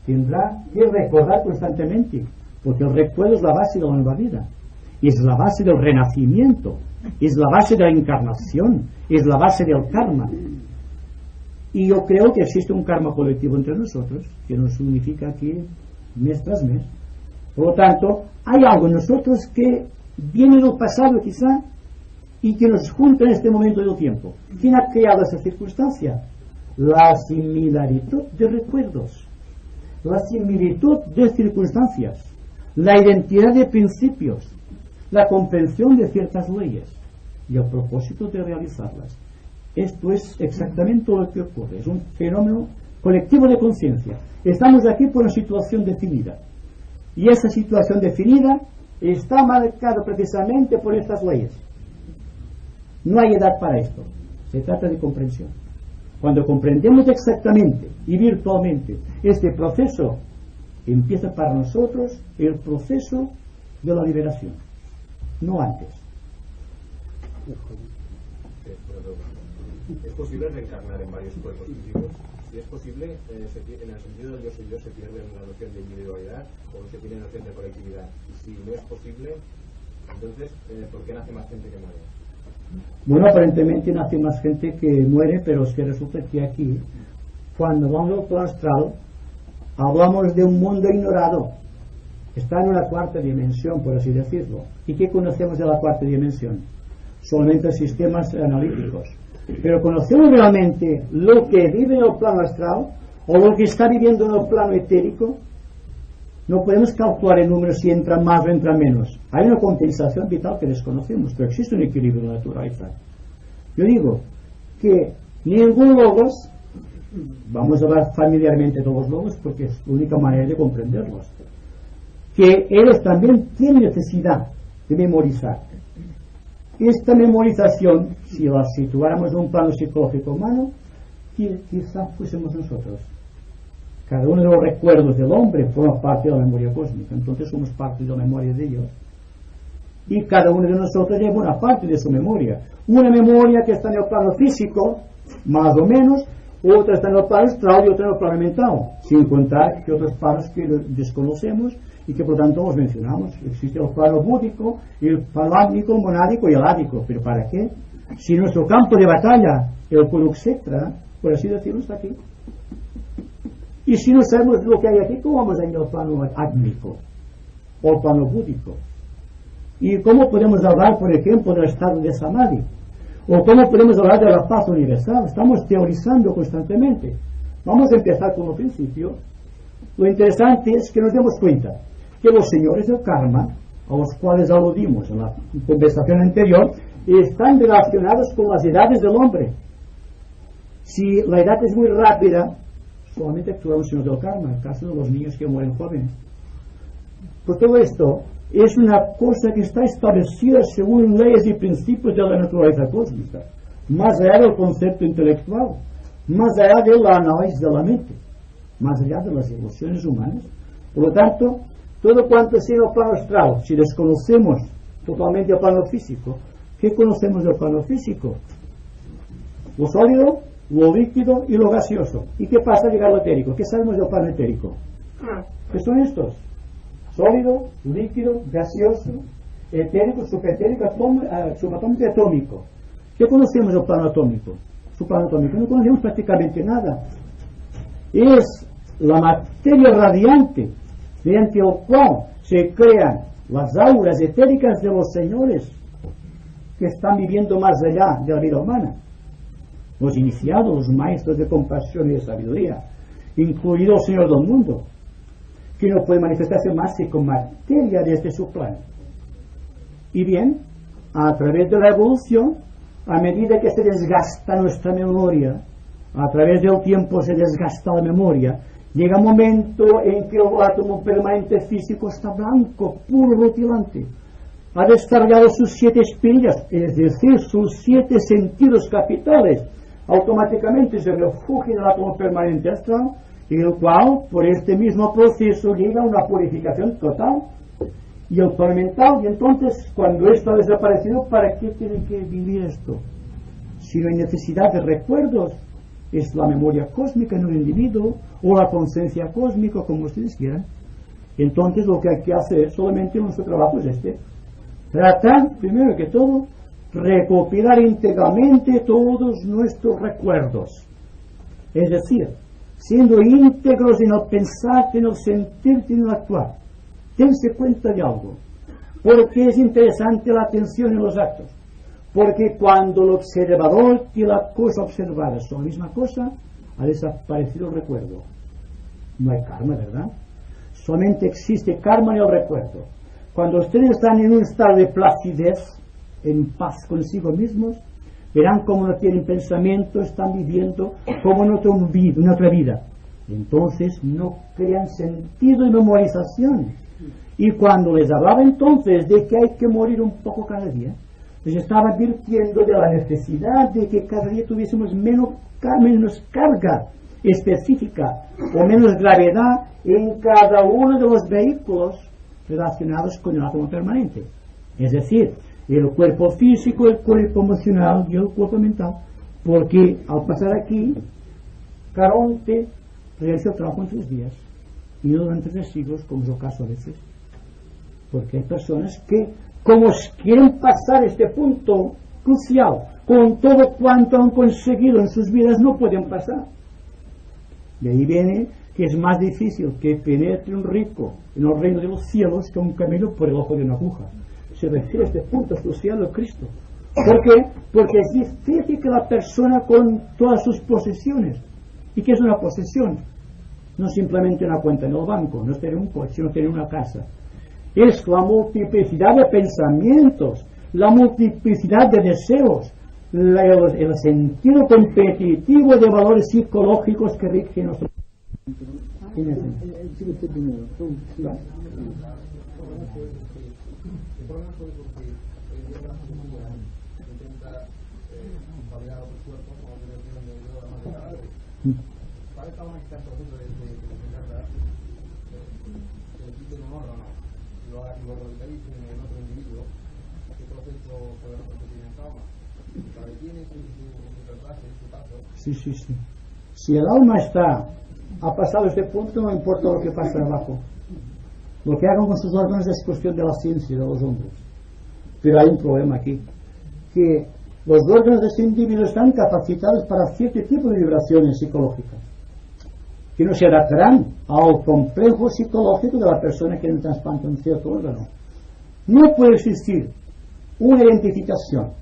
tendrá que recordar constantemente, porque el recuerdo es la base de la nueva vida, es la base del renacimiento, es la base de la encarnación, es la base del karma. Y yo creo que existe un karma colectivo entre nosotros, que nos unifica aquí mes tras mes. Por lo tanto, hay algo en nosotros que viene del pasado quizá y que nos junta en este momento del tiempo. ¿Quién ha creado esa circunstancia? La similaritud de recuerdos, la similitud de circunstancias, la identidad de principios, la comprensión de ciertas leyes y el propósito de realizarlas. Esto es exactamente lo que ocurre. Es un fenómeno colectivo de conciencia. Estamos aquí por una situación definida. Y esa situación definida está marcada precisamente por estas leyes. No hay edad para esto. Se trata de comprensión. Cuando comprendemos exactamente y virtualmente este proceso, empieza para nosotros el proceso de la liberación. No antes. ¿Es posible reencarnar en varios cuerpos físicos? Si es posible, en el sentido del yo soy yo se pierde la noción de individualidad o se pierde la noción de colectividad. Y si no es posible, entonces, ¿por qué nace más gente que muere? Bueno, aparentemente nace más gente que muere, pero es que resulta que aquí, cuando vamos al plano astral, hablamos de un mundo ignorado. Está en una cuarta dimensión, por así decirlo. ¿Y qué conocemos de la cuarta dimensión? Solamente sistemas analíticos. Pero conocemos realmente lo que vive en el plano astral o lo que está viviendo en el plano etérico. No podemos calcular el número si entra más o entra menos. Hay una compensación vital que desconocemos, pero existe un equilibrio en la naturaleza. Yo digo que ningún logos, vamos a hablar familiarmente de los logos porque es la única manera de comprenderlos, que ellos también tienen necesidad de memorizar. Esta memorización, si la situáramos en un plano psicológico humano, quizás fuésemos nosotros. Cada uno de los recuerdos del hombre forma parte de la memoria cósmica, entonces somos parte de la memoria de Dios. Y cada uno de nosotros lleva una parte de su memoria. Una memoria que está en el plano físico, más o menos, otra está en el plano astral y otra en el plano mental, sin contar que otros planos que desconocemos y que por tanto los mencionamos. Existe el plano búdico, el plano ágnico, el monádico y el ádico. ¿Pero para qué? Si nuestro campo de batalla, el Kurukshetra, por así decirlo, está aquí. Y si no sabemos lo que hay aquí, ¿cómo vamos a ir al plano ágnico o al plano búdico? ¿Y cómo podemos hablar, por ejemplo, del estado de Samadhi? ¿O cómo podemos hablar de la paz universal? Estamos teorizando constantemente. Vamos a empezar con el principio. Lo interesante es que nos demos cuenta que los señores del karma, a los cuales aludimos en la conversación anterior, están relacionados con las edades del hombre. Si la edad es muy rápida, solamente actúa un señor del karma, en el caso de los niños que mueren jóvenes. Por todo esto, es una cosa que está establecida según leyes y principios de la naturaleza cósmica, más allá del concepto intelectual, más allá del análisis de la mente, más allá de las emociones humanas. Por lo tanto, todo cuanto sea el plano astral, si desconocemos totalmente el plano físico, ¿qué conocemos del plano físico? Lo sólido, lo líquido y lo gaseoso. ¿Y qué pasa al llegar al etérico? ¿Qué sabemos del plano etérico? ¿Qué son estos? Sólido, líquido, gaseoso, etérico, superetérico, subatómico y atómico. ¿Qué conocemos del plano atómico? Su plano atómico no conocemos prácticamente nada. Es la materia radiante mediante el cual se crean las auras etéricas de los señores que están viviendo más allá de la vida humana. Los iniciados, los maestros de compasión y de sabiduría, incluido el Señor del mundo, que no puede manifestarse más que con materia desde su plano. Y bien, a través de la evolución, a medida que se desgasta nuestra memoria, a través del tiempo se desgasta la memoria, llega un momento en que el átomo permanente físico está blanco, puro, rutilante. Ha descargado sus 7 espirillas, es decir, sus 7 sentidos capitales. Automáticamente se refugia en el átomo permanente astral, en el cual, por este mismo proceso, llega una purificación total y el plano mental. Y entonces, cuando esto ha desaparecido, ¿para qué tiene que vivir esto? Si no hay necesidad de recuerdos, es la memoria cósmica en un individuo o la conciencia cósmica, como ustedes quieran. Entonces, lo que hay que hacer solamente nuestro trabajo es tratar, primero que todo, recopilar íntegramente todos nuestros recuerdos. Es decir, siendo íntegros en el pensar, en el sentir, en el actuar. Dense cuenta de algo. Porque es interesante la atención en los actos. Porque cuando el observador y la cosa observada son la misma cosa, ha desaparecido el recuerdo. No hay karma, ¿verdad? Solamente existe karma en el recuerdo. Cuando ustedes están en un estado de placidez, en paz consigo mismos, verán cómo no tienen pensamiento, están viviendo como en otra vida. Entonces no crean sentido y memorización. Y cuando les hablaba entonces de que hay que morir un poco cada día, les estaba advirtiendo de la necesidad de que cada día tuviésemos menos carga específica o menos gravedad en cada uno de los vehículos relacionados con el átomo permanente. Es decir, el cuerpo físico, el cuerpo emocional y el cuerpo mental. Porque al pasar aquí, Caronte realiza el trabajo en 3 días y no durante 3 siglos, como es el caso a veces. Porque hay personas que, como quieren pasar este punto crucial, con todo cuanto han conseguido en sus vidas, no pueden pasar. De ahí viene que es más difícil que penetre un rico en el reino de los cielos que un camello por el ojo de una aguja. Se refiere a este punto crucial de Cristo. ¿Por qué? Porque es difícil que la persona con todas sus posesiones. ¿Y qué es una posesión? No simplemente una cuenta en el banco, no es tener un coche, sino tener una casa. Es la multiplicidad de pensamientos, la multiplicidad de deseos, el sentido competitivo de valores psicológicos que rigen nuestro. El problema fue porque hoy en día la sociedad intenta paliar a otros cuerpos como dirección de la más de cadáveres. Para esta una está en proceso de verdad que le quiten un órgano y lo revitalicen en otro individuo. ¿Qué proceso puede repercutir en esta alma? Cada quien en su clase, en su caso. Sí. Si el alma ha pasado este punto, no importa lo que pase abajo. Lo que hagan con sus órganos es cuestión de la ciencia de los hombres. Pero hay un problema aquí, que los órganos de este individuo están capacitados para cierto tipo de vibraciones psicológicas, que no se adaptarán al complejo psicológico de la persona que le trasplanta un cierto órgano. No puede existir una identificación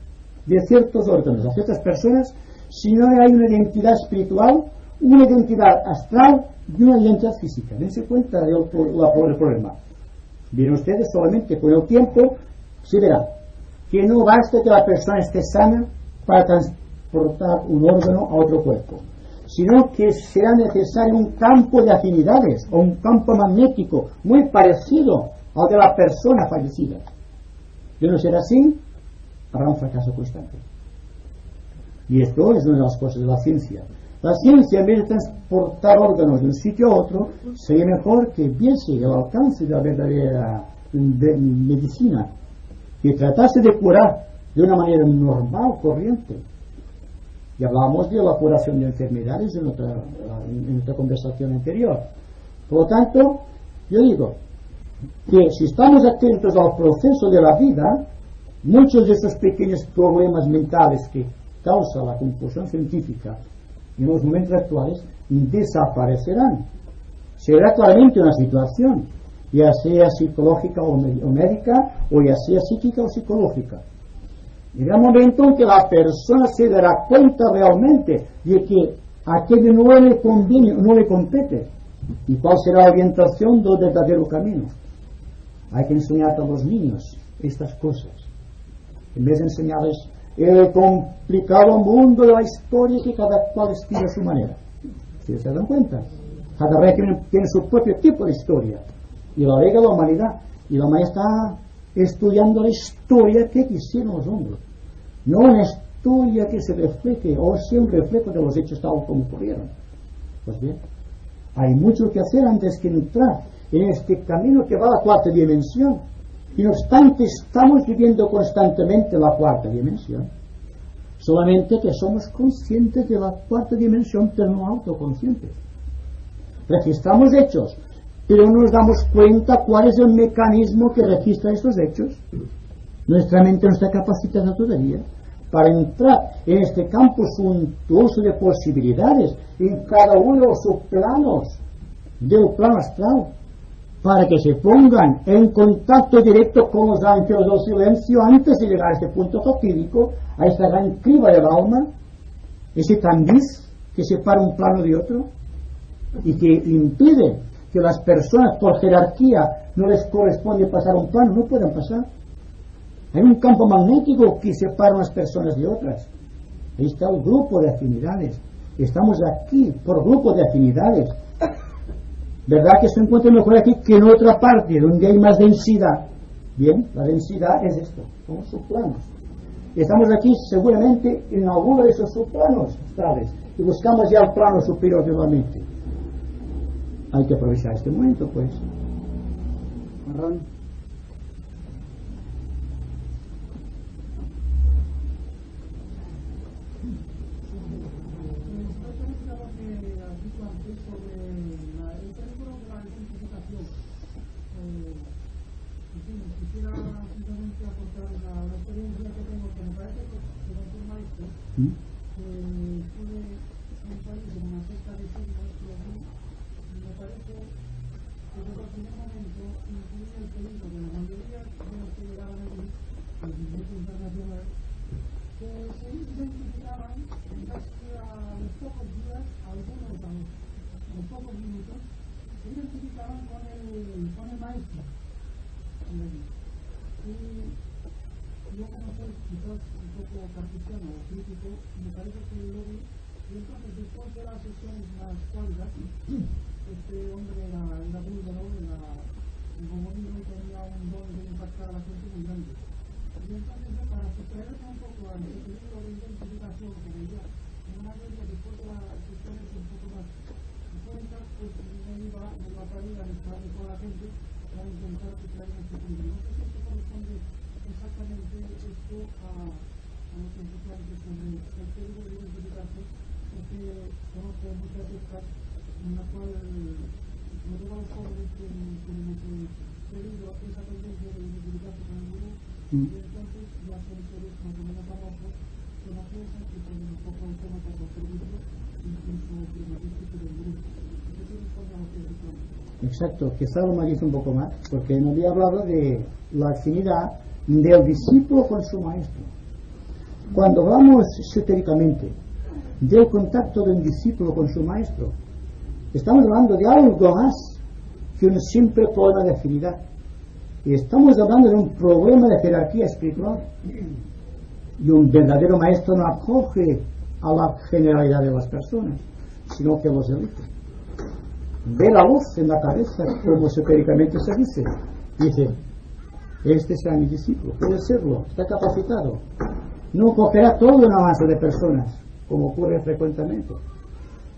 de ciertos órganos a ciertas personas si no hay una identidad espiritual, una identidad astral y una identidad física. Dense cuenta del problema. Bien, ustedes solamente con el tiempo se verá que no basta que la persona esté sana para transportar un órgano a otro cuerpo, sino que será necesario un campo de afinidades o un campo magnético muy parecido al de la persona fallecida. De no ser así, habrá un fracaso constante. Y esto es una de las cosas de la ciencia. La ciencia, en vez de transportar órganos de un sitio a otro, sería mejor que viese el alcance de la verdadera medicina, que tratase de curar de una manera normal, corriente. Y hablábamos de la curación de enfermedades en nuestra conversación anterior. Por lo tanto, yo digo que si estamos atentos al proceso de la vida, muchos de esos pequeños problemas mentales que causa la confusión científica en los momentos actuales desaparecerán. Será claramente una situación, ya sea psicológica o médica, o ya sea psíquica o psicológica. Llegará un momento en que la persona se dará cuenta realmente de que aquello no le conviene, no le compete, y cuál será la orientación del verdadero camino. Hay que enseñar a los niños estas cosas, en vez de enseñarles el complicado mundo de la historia que cada cual escribe a su manera. ¿Sí se dan cuenta? Cada régimen tiene su propio tipo de historia, y la lega la humanidad, y la humanidad está estudiando la historia que quisieron los hombres, no una historia que se refleje o sea un reflejo de los hechos tal como ocurrieron. Pues bien, hay mucho que hacer antes que entrar en este camino que va a la cuarta dimensión. Y no obstante, estamos viviendo constantemente la cuarta dimensión, solamente que somos conscientes de la cuarta dimensión, pero no autoconscientes. Registramos hechos, pero no nos damos cuenta cuál es el mecanismo que registra estos hechos. Nuestra mente no está capacitada todavía para entrar en este campo suntuoso de posibilidades en cada uno de los subplanos del plano astral, para que se pongan en contacto directo con los ángeles del silencio antes de llegar a este punto fatídico, a esta gran criba del alma, ese tamiz que separa un plano de otro y que impide que las personas por jerarquía no les corresponde pasar un plano, no pueden pasar. Hay un campo magnético que separa unas personas de otras. Ahí está el grupo de afinidades. Estamos aquí por grupo de afinidades. ¿Verdad que se encuentra mejor aquí que en otra parte donde hay más densidad? Bien, la densidad es esto, son subplanos. Estamos aquí seguramente en alguno de esos subplanos astrales y buscamos ya el plano superior de la mente. Hay que aprovechar este momento, pues. Marrón. Quisiera simplemente aportar la experiencia que tengo, que me parece que un maestro que estuve en un país en una secta de signos y me parece que desde el primer momento incluía el peligro de la mayoría de los que llegaban allí al movimiento internacional, que se identificaban casi a los pocos días, algunos a los pocos minutos, se identificaban con el maestro. Y yo como soy quizás un poco cartesiano o crítico, me parece que lo vi, y entonces después de las sesiones más cálidas, este hombre era muy bueno, como niño tenía un don de impactar a la gente muy grande. Y entonces, para sustraerse un poco al equilibrio de identificación que veía en una mente después de las historias un poco más cuentas, pues me iba a salir a estar con la gente para intentar que traigan este equilibrio. No sé si esto corresponde exactamente esto a lo que empezó antes sobre el equilibrio de identificación, porque conozco muchas estas en las cuales me digo a los jóvenes que tenemos peligro esa tendencia de identificarse con el grupo y entonces ya son seres más o menos famosos que no piensan que tienen un poco el tema para los servicios incluso primarístico del grupo. Entonces responde a lo que decíamos. Exacto, quizá lo matice un poco más, porque no había hablado de la afinidad del discípulo con su maestro. Cuando hablamos esotéricamente del contacto de un discípulo con su maestro, estamos hablando de algo más que un simple problema de afinidad. Y estamos hablando de un problema de jerarquía espiritual. Y un verdadero maestro no acoge a la generalidad de las personas, sino que los elige. Ve la luz en la cabeza, como esotéricamente se dice. Dice, este será mi discípulo, puede serlo, está capacitado. No cogerá toda una masa de personas, como ocurre frecuentemente.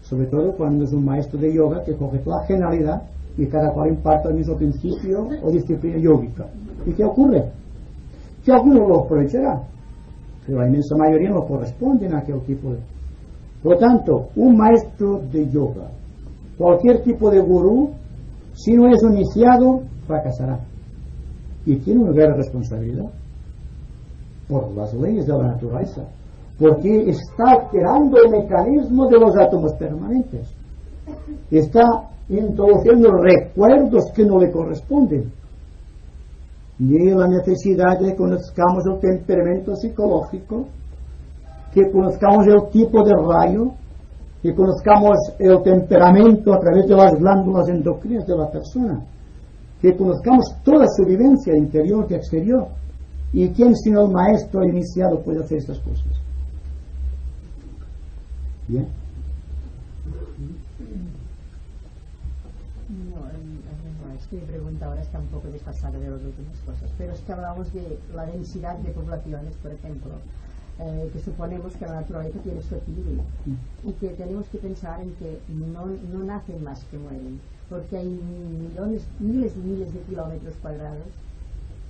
Sobre todo cuando es un maestro de yoga que coge toda la generalidad y cada cual imparte el mismo principio o disciplina yógica. ¿Y qué ocurre? Que algunos lo aprovecharán, pero la inmensa mayoría no corresponden a aquel tipo de... Por lo tanto, un maestro de yoga, cualquier tipo de gurú, si no es iniciado, fracasará. Y tiene una gran responsabilidad por las leyes de la naturaleza, porque está alterando el mecanismo de los átomos permanentes, está introduciendo recuerdos que no le corresponden, y la necesidad de que conozcamos el temperamento psicológico, que conozcamos el tipo de rayo, que conozcamos el temperamento a través de las glándulas endocrinas de la persona, que conozcamos toda su vivencia interior y exterior. ¿Y quién sino el maestro iniciado puede hacer estas cosas? ¿Bien? No, es que mi pregunta ahora está un poco desfasada de las últimas cosas, pero es que hablamos de la densidad de poblaciones, por ejemplo, que suponemos que la naturaleza tiene su equilibrio y que tenemos que pensar en que no nacen más que mueren, porque hay miles y miles de kilómetros cuadrados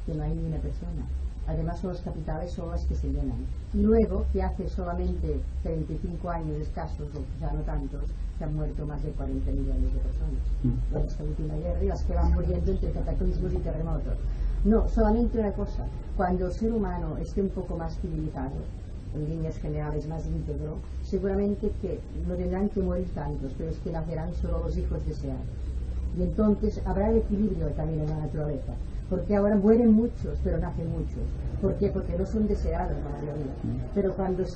que no hay ni una persona. Además son las capitales, son las que se llenan. Y luego, que hace solamente 35 años escasos, o ya no tantos, se han muerto más de 40 millones de personas. En esta última guerra, y las que van muriendo entre cataclismos y terremotos. No, solamente una cosa. Cuando el ser humano esté un poco más civilizado, en líneas generales más íntegro, seguramente que no tendrán que morir tantos, pero es que nacerán solo los hijos deseados. Y entonces habrá el equilibrio también en la naturaleza. Porque ahora mueren muchos, pero nacen muchos. ¿Por qué? Porque no son deseados la mayoría. Pero cuando el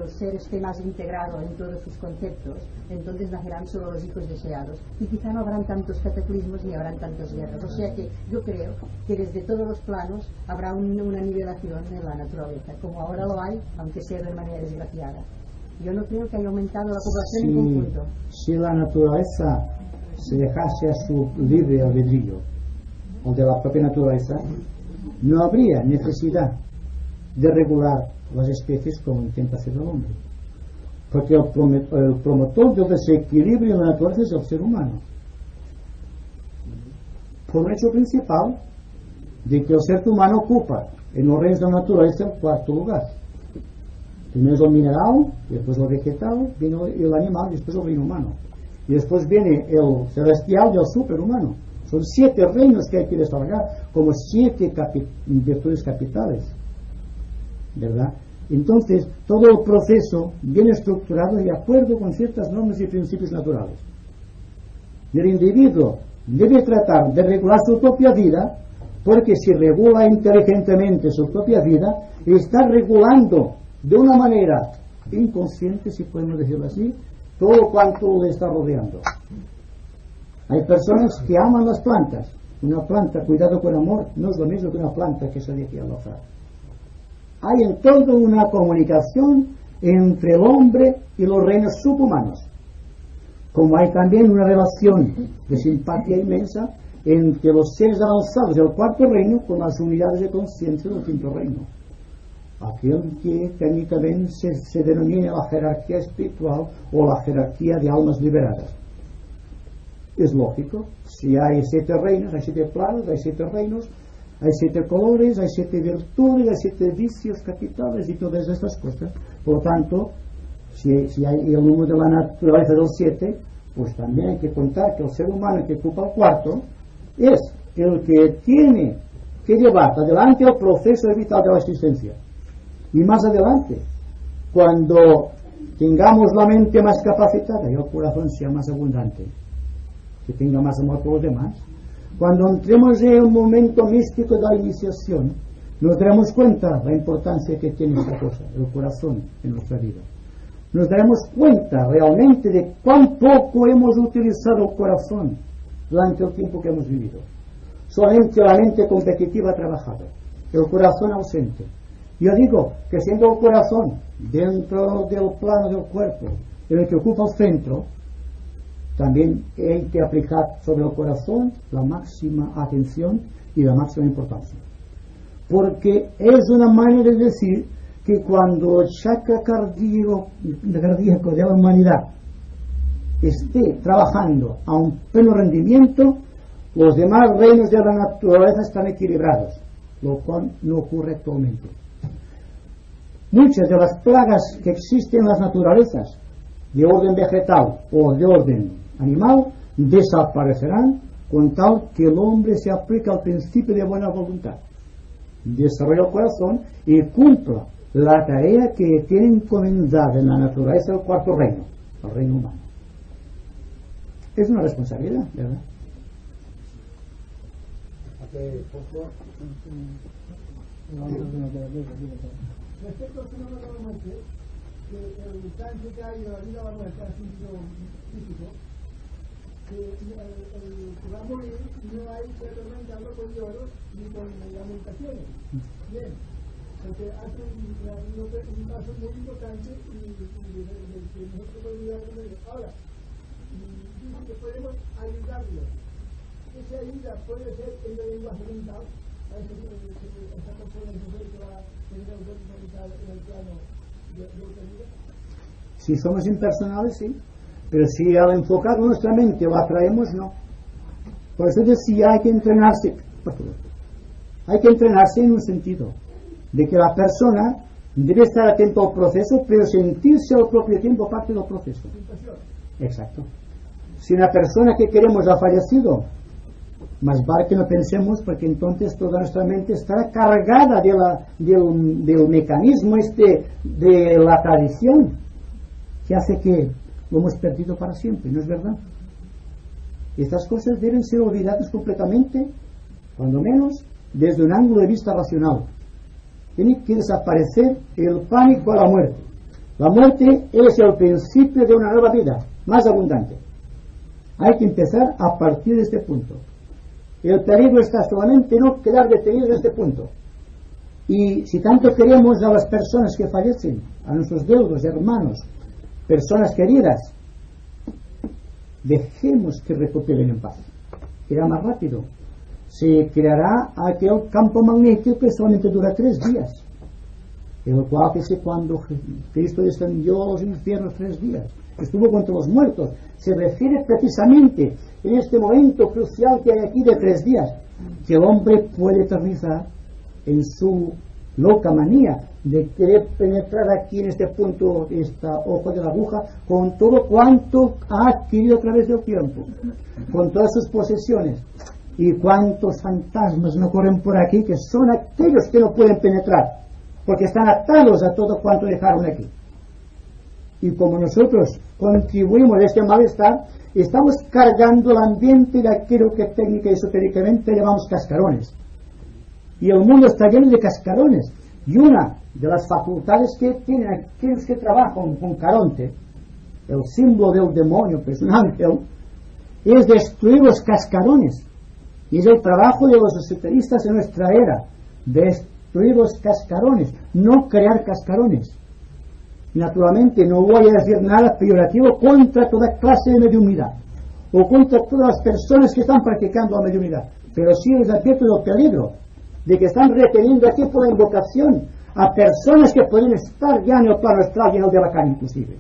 ser esté más integrado en todos sus conceptos, entonces nacerán solo los hijos deseados. Y quizá no habrán tantos cataclismos ni habrán tantas guerras. O sea que yo creo que desde todos los planos habrá una nivelación en la naturaleza, como ahora lo hay, aunque sea de manera desgraciada. Yo no creo que haya aumentado la población en conjunto. Si la naturaleza se dejase a su libre albedrío, o de la propia naturaleza, no habría necesidad de regular las especies como intenta hacer el hombre, porque el promotor del desequilibrio en la naturaleza es el ser humano, por un hecho principal de que el ser humano ocupa en los reinos de la naturaleza el cuarto lugar. Primero es el mineral, después el vegetal, viene el animal, después el reino humano, y después viene el celestial y el superhumano. Son 7 reinos que hay que desarrollar, como 7 virtudes capitales, ¿verdad? Entonces, todo el proceso viene estructurado de acuerdo con ciertas normas y principios naturales. Y el individuo debe tratar de regular su propia vida, porque si regula inteligentemente su propia vida, está regulando de una manera inconsciente, si podemos decirlo así, todo cuanto le está rodeando. Hay personas que aman las plantas. Una planta, cuidado con amor, no es lo mismo que una planta que se deje al azar. Hay en todo una comunicación entre el hombre y los reinos subhumanos. Como hay también una relación de simpatía inmensa entre los seres avanzados del cuarto reino con las unidades de conciencia del quinto reino. Aquel que técnicamente se denomina la jerarquía espiritual o la jerarquía de almas liberadas. Es lógico, si hay 7 reinos, hay 7 planos, hay 7 reinos, hay 7 colores, hay 7 virtudes, hay 7 vicios capitales y todas estas cosas. Por lo tanto, si hay el número de la naturaleza del 7, pues también hay que contar que el ser humano que ocupa el cuarto es el que tiene que llevar adelante el proceso vital de la existencia. Y más adelante, cuando tengamos la mente más capacitada y el corazón sea más abundante, que tenga más amor por los demás, cuando entremos en un momento místico de la iniciación, nos daremos cuenta de la importancia que tiene esta cosa, el corazón en nuestra vida. Nos daremos cuenta realmente de cuán poco hemos utilizado el corazón durante el tiempo que hemos vivido. Solamente la mente competitiva ha trabajado, el corazón ausente. Yo digo que siendo el corazón dentro del plano del cuerpo, en el que ocupa el centro, también hay que aplicar sobre el corazón la máxima atención y la máxima importancia. Porque es una manera de decir que cuando el chakra cardíaco de la humanidad esté trabajando a un pleno rendimiento, los demás reinos de la naturaleza están equilibrados, lo cual no ocurre actualmente. Muchas de las plagas que existen en las naturalezas, de orden vegetal o de orden animal, desaparecerán con tal que el hombre se aplique al principio de buena voluntad, desarrolle el corazón y cumpla la tarea que tiene encomendada en la naturaleza del cuarto reino, el reino humano. Es una responsabilidad, ¿verdad? Hace poco, respecto al fenómeno de la muerte, que el cáncer que hay de la vida a la muerte ha sido físico, que el que va a morir no hay que atormentarlo con lloros ni con lamentaciones. Bien, porque hace un paso muy importante y que nosotros podemos ayudar con ellos. Ahora, dice que podemos ayudarlo. Esa ayuda puede ser en el lenguaje mental, a esa persona que va a tener auténtica mental en el plano de otra vida. Si somos impersonales, sí. Pero si al enfocar nuestra mente lo atraemos, no. Por eso decía, hay que entrenarse. Hay que entrenarse en un sentido de que la persona debe estar atento al proceso, pero sentirse al propio tiempo parte del proceso. Exacto. Si una persona que queremos ha fallecido, más vale que no pensemos, porque entonces toda nuestra mente estará cargada del mecanismo de la tradición, que hace que lo hemos perdido para siempre. ¿No es verdad? Estas cosas deben ser olvidadas completamente, cuando menos desde un ángulo de vista racional. Tiene que desaparecer el pánico a la muerte. La muerte es el principio de una nueva vida, más abundante. Hay que empezar a partir de este punto. El peligro está solamente en no quedar detenido en este punto. Y si tanto queremos a las personas que fallecen, a nuestros deudos, hermanos, personas queridas, dejemos que recopilen en paz. Irá más rápido. Se creará aquel campo magnético que solamente dura 3 días, el cual que sé cuando Cristo descendió a los infiernos 3 días, estuvo contra los muertos, se refiere precisamente en este momento crucial que hay aquí de 3 días, que el hombre puede eternizar en su loca manía de querer penetrar aquí en este punto, esta hoja de la aguja, con todo cuanto ha adquirido a través del tiempo, con todas sus posesiones. Y cuántos fantasmas no corren por aquí, que son aquellos que no pueden penetrar, porque están atados a todo cuanto dejaron aquí. Y como nosotros contribuimos a este malestar, estamos cargando el ambiente de aquello que técnica y esotéricamente llamamos cascarones. Y el mundo está lleno de cascarones. Y una de las facultades que tienen aquellos que trabajan con Caronte, el símbolo del demonio, que es un ángel, es destruir los cascarones. Y es el trabajo de los esoteristas en nuestra era, destruir los cascarones, no crear cascarones. Naturalmente no voy a decir nada peyorativo contra toda clase de mediunidad o contra todas las personas que están practicando la mediunidad, pero sí les advierto del peligro de que están reteniendo aquí por la invocación a personas que pueden estar ya en el plano astral y en el de Bacán inclusive,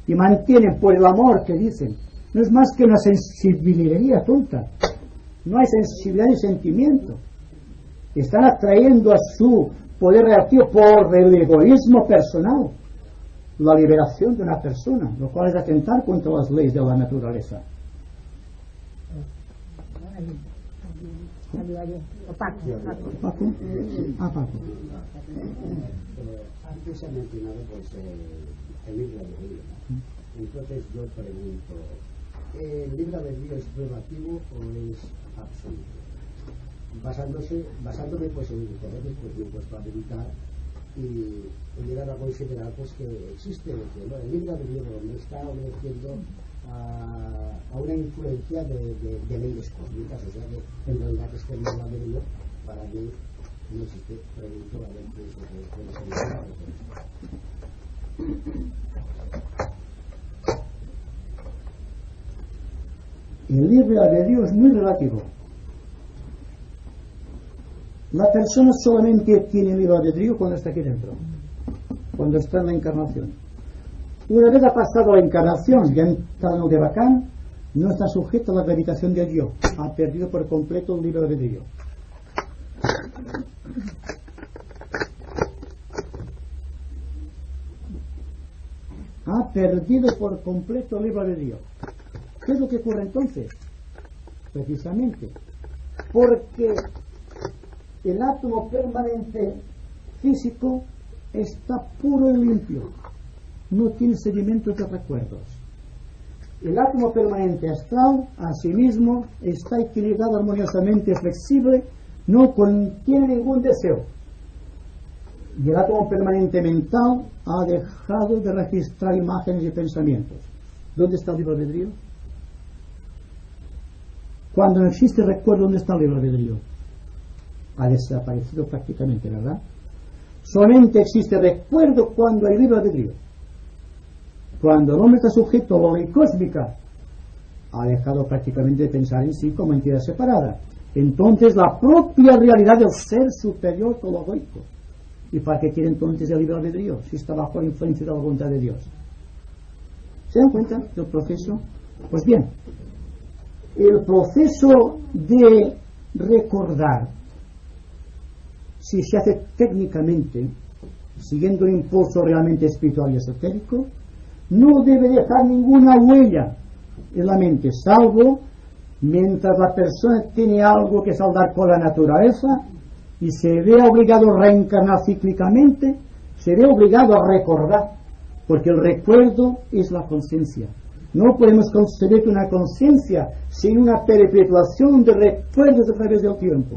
y mantienen por el amor que dicen. No es más que una sensibilidad tonta, no hay sensibilidad ni sentimiento. Están atrayendo a su poder reactivo por el egoísmo personal la liberación de una persona, lo cual es atentar contra las leyes de la naturaleza. Paco. Antes se ha mencionado el libre albedrío. Entonces yo pregunto, ¿el libre albedrío es relativo o es absoluto? Basándome pues en intereses, pues me he puesto a meditar y he llegado a considerar pues que existe, que ¿no? El libre albedrío me está obedeciendo a una influencia de leyes cósmicas, o sea que en realidad este libre albedrío para mí no existe. Pregunto a ver qué es lo que puede ser. El libre albedrío es muy relativo. La persona solamente tiene libre albedrío cuando está aquí dentro, cuando está en la encarnación. Una vez ha pasado la encarnación y ha entrado en el de Bacán, no está sujeto a la gravitación del yo, ha perdido por completo el libre albedrío. Ha perdido por completo el libre albedrío. ¿Qué es lo que ocurre entonces? Precisamente porque el átomo permanente físico está puro y limpio, no tiene sedimentos de recuerdos. El átomo permanente astral, asimismo, está equilibrado armoniosamente, flexible, no contiene ningún deseo. Y el átomo permanente mental ha dejado de registrar imágenes y pensamientos. ¿Dónde está el libre albedrío? Cuando no existe recuerdo, ¿dónde está el libre albedrío? Ha desaparecido prácticamente, ¿verdad? Solamente existe recuerdo cuando hay libre albedrío. Cuando el hombre está sujeto a la ley cósmica, ha dejado prácticamente de pensar en sí como entidad separada. Entonces la propia realidad del ser superior cologoico. ¿Y para qué quiere entonces el libre albedrío si está bajo la influencia de la voluntad de Dios? ¿Se dan cuenta del proceso? Pues bien, el proceso de recordar, si se hace técnicamente, siguiendo un impulso realmente espiritual y esotérico, no debe dejar ninguna huella en la mente, salvo mientras la persona tiene algo que saldar con la naturaleza y se ve obligado a reencarnar cíclicamente, se ve obligado a recordar, porque el recuerdo es la conciencia. No podemos concebir una conciencia sin una perpetuación de recuerdos a través del tiempo.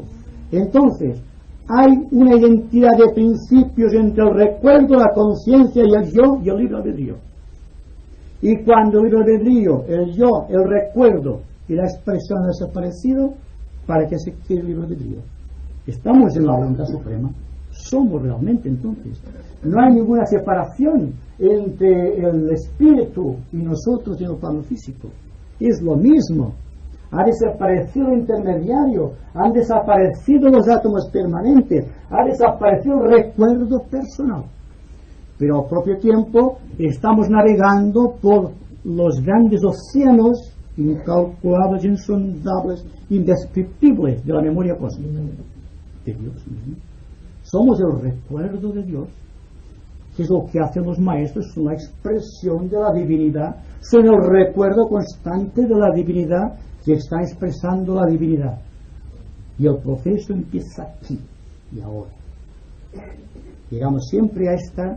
Entonces, hay una identidad de principios entre el recuerdo, la conciencia y el yo y el libre albedrío. Y cuando el libre albedrío, el yo, el recuerdo y la expresión han desaparecido, ¿para qué se quiere el libre albedrío? Estamos en la voluntad suprema. Somos realmente entonces. No hay ninguna separación entre el espíritu y nosotros en el plano físico. Es lo mismo. Ha desaparecido el intermediario, han desaparecido los átomos permanentes, ha desaparecido el recuerdo personal. Pero al propio tiempo estamos navegando por los grandes océanos incalculables, insondables, indescriptibles de la memoria cósmica de Dios mismo. Somos el recuerdo de Dios, que es lo que hacen los maestros, son la expresión de la divinidad, son el recuerdo constante de la divinidad que está expresando la divinidad. Y el proceso empieza aquí y ahora. Llegamos siempre a esta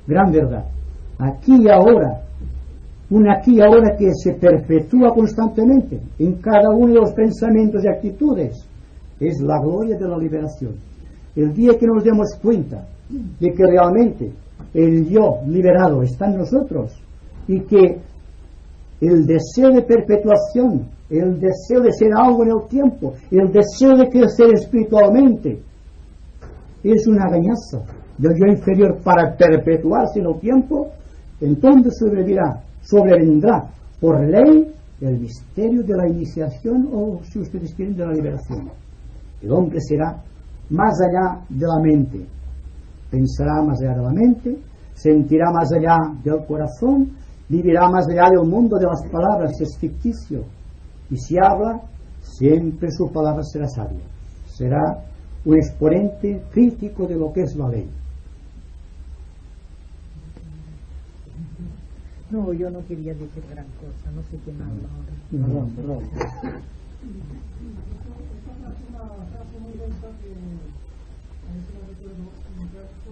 gran verdad. Aquí y ahora. Un aquí y ahora que se perpetúa constantemente en cada uno de los pensamientos y actitudes. Es la gloria de la liberación. El día que nos demos cuenta de que realmente el yo liberado está en nosotros y que el deseo de perpetuación, el deseo de ser algo en el tiempo, el deseo de crecer espiritualmente es una gañaza del yo inferior para perpetuarse en el tiempo, entonces sobrevendrá por ley el misterio de la iniciación, o si ustedes quieren, de la liberación. El hombre será más allá de la mente, pensará más allá de la mente, sentirá más allá del corazón, vivirá más allá del mundo de las palabras, es ficticio. Y si habla, siempre su palabra será sabia, será un exponente crítico de lo que es la ley. No, yo no quería decir gran cosa, no sé quién habla ahora. Perdón. Esta es una frase muy densa que a veces la recuerdo, en caso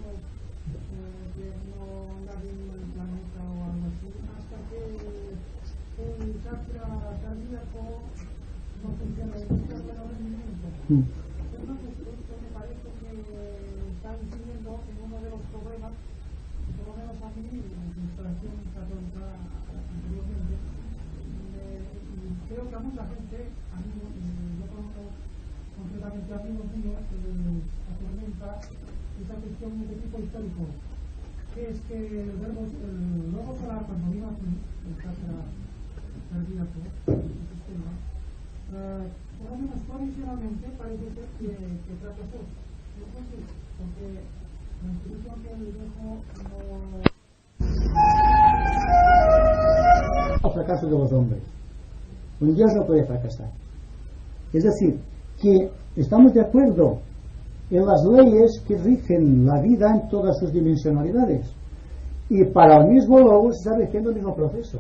que no nadie en el planeta o algo así, hasta que el chakra cardíaco no funciona, el chakra de rendimiento. Entonces, esto me parece que está incidiendo en uno de los problemas, por lo menos a mí, en mi instalación católica anteriormente, creo que a mucha gente, a mí, yo conozco concretamente a amigos míos que les atormenta esa cuestión de tipo histórico, que es que el logo solar, cuando vino aquí, el chakra cardíaco, el sistema, por lo menos provisionalmente parece ser que fracasó. Entonces, porque la institución que él dejó no... El fracaso de los hombres. Un Dios no puede fracasar. Es decir, que estamos de acuerdo en las leyes que rigen la vida en todas sus dimensionalidades. Y para el mismo logo se está rigiendo el mismo proceso.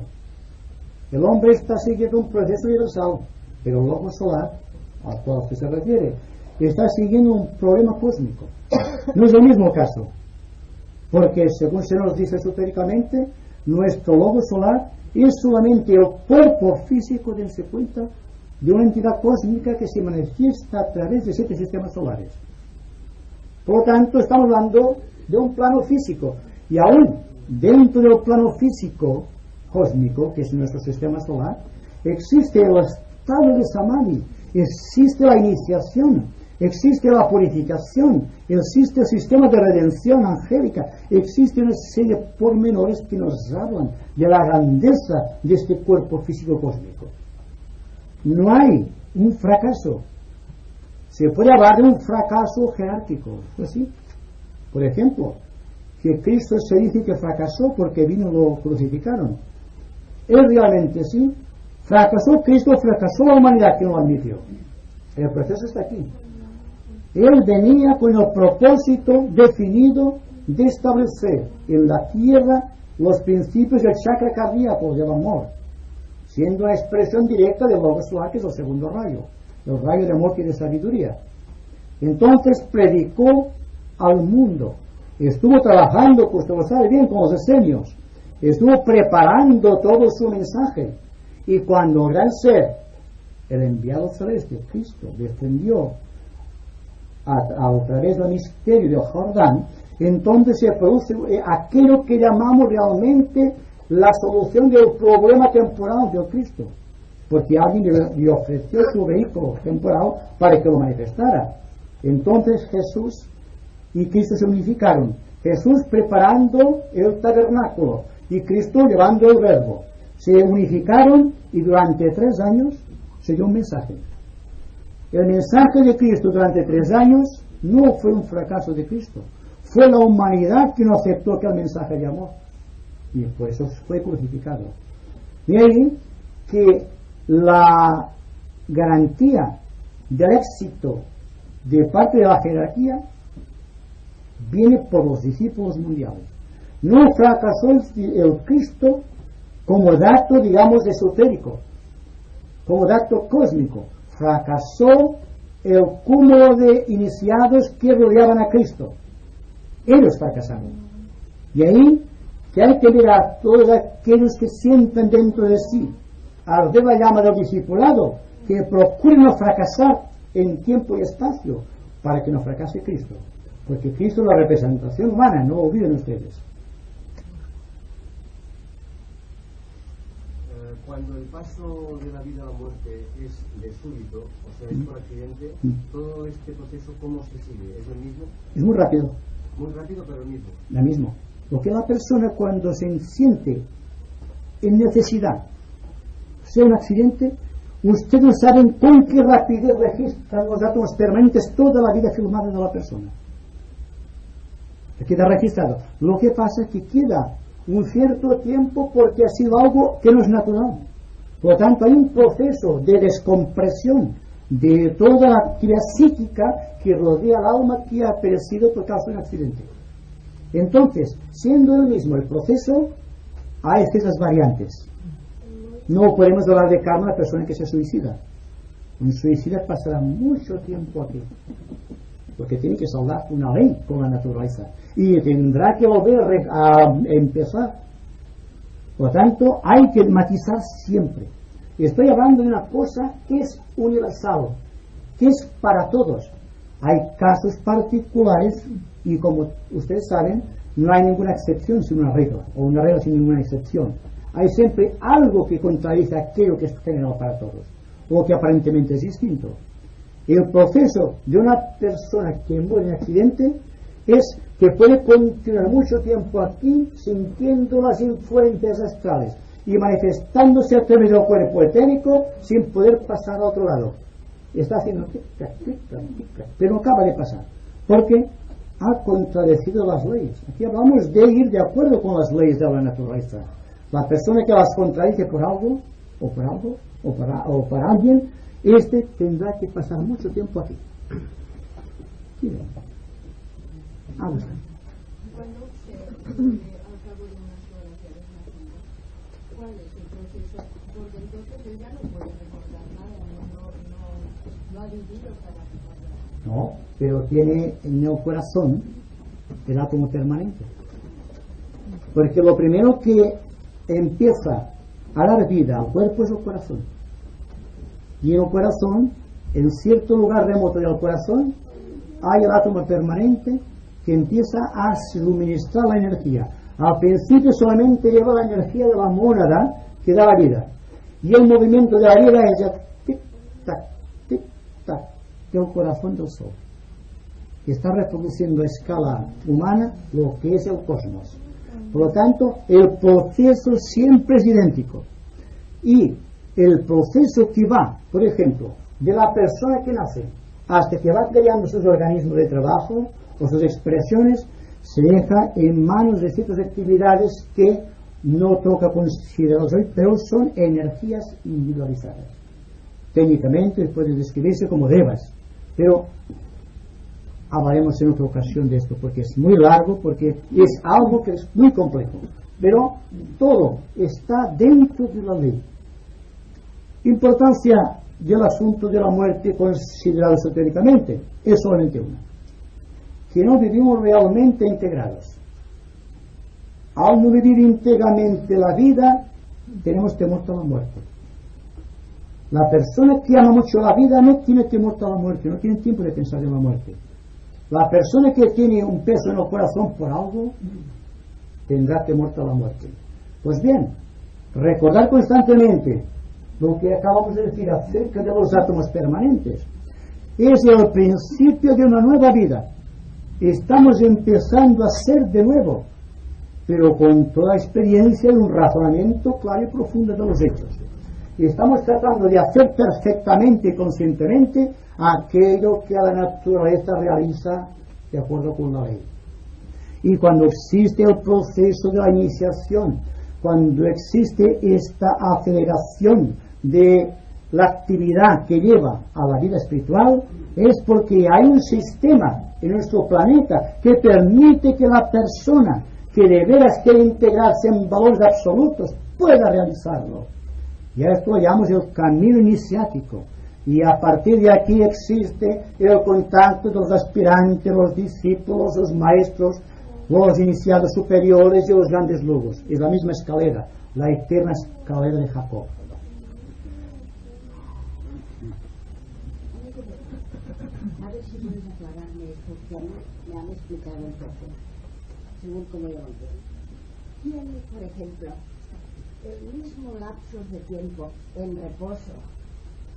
El hombre está siguiendo un proceso universal, pero el logo solar, al cual se refiere, está siguiendo un problema cósmico. No es el mismo caso, porque según se nos dice esotéricamente, nuestro logo solar es solamente el cuerpo físico, dense cuenta, de una entidad cósmica que se manifiesta a través de 7 sistemas solares. Por lo tanto, estamos hablando de un plano físico, y aún dentro del plano físico cósmico, que es nuestro sistema solar, existe el estado de Samadhi, existe la iniciación, existe la purificación, existe el sistema de redención angélica, existe una serie de pormenores que nos hablan de la grandeza de este cuerpo físico cósmico. No hay un fracaso. Se puede hablar de un fracaso jerárquico, ¿sí? Por ejemplo, que Cristo se dice que fracasó porque vino y lo crucificaron. ¿Es realmente sí? ¿Fracasó Cristo o fracasó la humanidad que no lo admitió? El proceso está aquí. Él venía con el propósito definido de establecer en la tierra los principios del chakra cardíaco, del amor, siendo una expresión directa del logo solar, que es el segundo rayo, el rayo de amor y de sabiduría. Entonces predicó al mundo, estuvo trabajando, pues usted lo sabe bien, con los esenios, estuvo preparando todo su mensaje, y cuando el gran ser, el enviado celeste, Cristo, descendió a través del misterio del Jordán, entonces se produce aquello que llamamos realmente la solución del problema temporal de Cristo, porque alguien le ofreció su vehículo temporal para que lo manifestara. Entonces Jesús y Cristo se unificaron, Jesús preparando el tabernáculo y Cristo llevando el verbo, se unificaron, y durante 3 años se dio un mensaje. El mensaje de Cristo durante 3 años no fue un fracaso de Cristo, fue la humanidad que no aceptó aquel mensaje de amor, y por eso fue crucificado. Y ahí que la garantía del éxito de parte de la jerarquía viene por los discípulos mundiales. No fracasó el Cristo como dato, digamos, esotérico, como dato cósmico. Fracasó el cúmulo de iniciados que rodeaban a Cristo. Ellos fracasaron. Y ahí que hay que ver a todos aquellos que sientan dentro de sí arder la llama del discipulado, que procuren no fracasar en tiempo y espacio, para que no fracase Cristo. Porque Cristo es la representación humana, no olviden ustedes. Cuando el paso de la vida a la muerte es de súbito, o sea, es por accidente, todo este proceso, ¿cómo se sigue? ¿Es el mismo? Es muy rápido. Muy rápido, pero el mismo. La misma. Lo que la persona, cuando se siente en necesidad, sea un accidente, ustedes no saben con qué rapidez registran los átomos permanentes toda la vida filmada de la persona. Queda registrado. Lo que pasa es que queda un cierto tiempo porque ha sido algo que no es natural. Por lo tanto, hay un proceso de descompresión de toda la actividad psíquica que rodea al alma que ha perecido por causa de un accidente. Entonces, siendo el mismo el proceso, hay ciertas variantes. No podemos hablar de karma a la persona que se suicida. Un suicida pasará mucho tiempo aquí, porque tiene que saldar una ley con la naturaleza y tendrá que volver a empezar. Por lo tanto, hay que matizar siempre. Estoy hablando de una cosa que es universal, que es para todos. Hay casos particulares y, como ustedes saben, no hay ninguna excepción sin una regla, o una regla sin ninguna excepción. Hay siempre algo que contradice aquello que es general para todos, o que aparentemente es distinto. El proceso de una persona que muere en accidente es que puede continuar mucho tiempo aquí sintiendo las influencias astrales y manifestándose a través del cuerpo etérico sin poder pasar a otro lado. Está haciendo tic-tac, tic-tac, tic-tac, pero no acaba de pasar, porque ha contradecido las leyes. Aquí hablamos de ir de acuerdo con las leyes de la naturaleza. La persona que las contradice por algo, o para alguien, tendrá que pasar mucho tiempo aquí. Cuando se al cabo de unas horas de las nacidas, ¿cuál es el proceso? Porque entonces él ya no puede recordar nada, no ha vivido para recordar. No, pero tiene en el corazón el átomo permanente. Porque lo primero que empieza a dar vida al cuerpo es el corazón. Y en el corazón, en cierto lugar remoto del corazón, hay el átomo permanente que empieza a suministrar la energía. Al principio solamente lleva la energía de la mónada que da la vida. Y el movimiento de la vida es ya tic-tac, tic-tac, del corazón del Sol, que está reproduciendo a escala humana lo que es el cosmos. Por lo tanto, el proceso siempre es idéntico. Y el proceso que va, por ejemplo, de la persona que nace hasta que va creando sus organismos de trabajo o sus expresiones, se deja en manos de ciertas actividades que no toca considerarlos hoy, pero son energías individualizadas. Técnicamente puede describirse como devas, pero hablaremos en otra ocasión de esto, porque es muy largo, porque es algo que es muy complejo, pero todo está dentro de la ley. Importancia del asunto de la muerte considerado esotéricamente es solamente una: que no vivimos realmente integrados. Al no vivir íntegramente la vida, tenemos temor a la muerte. La persona que ama mucho la vida no tiene temor a la muerte, no tiene tiempo de pensar en la muerte. La persona que tiene un peso en el corazón por algo, tendrá temor a la muerte. Pues bien, recordar constantemente lo que acabamos de decir acerca de los átomos permanentes es el principio de una nueva vida. Estamos empezando a ser de nuevo, pero con toda la experiencia y un razonamiento claro y profundo de los hechos. Y estamos tratando de hacer perfectamente y conscientemente aquello que la naturaleza realiza de acuerdo con la ley. Y cuando existe el proceso de la iniciación, cuando existe esta aceleración de la actividad que lleva a la vida espiritual, es porque hay un sistema en nuestro planeta que permite que la persona que de veras quiere integrarse en valores absolutos pueda realizarlo. Y a esto lo llamamos el camino iniciático. Y a partir de aquí existe el contacto de los aspirantes, los discípulos, los maestros, los iniciados superiores y los grandes logos. Es la misma escalera, la eterna escalera de Jacob. A ver si puedes aclararme esto, que a mí me han explicado un poco, según como yo lo entiendo. Tiene, por ejemplo, el mismo lapso de tiempo en reposo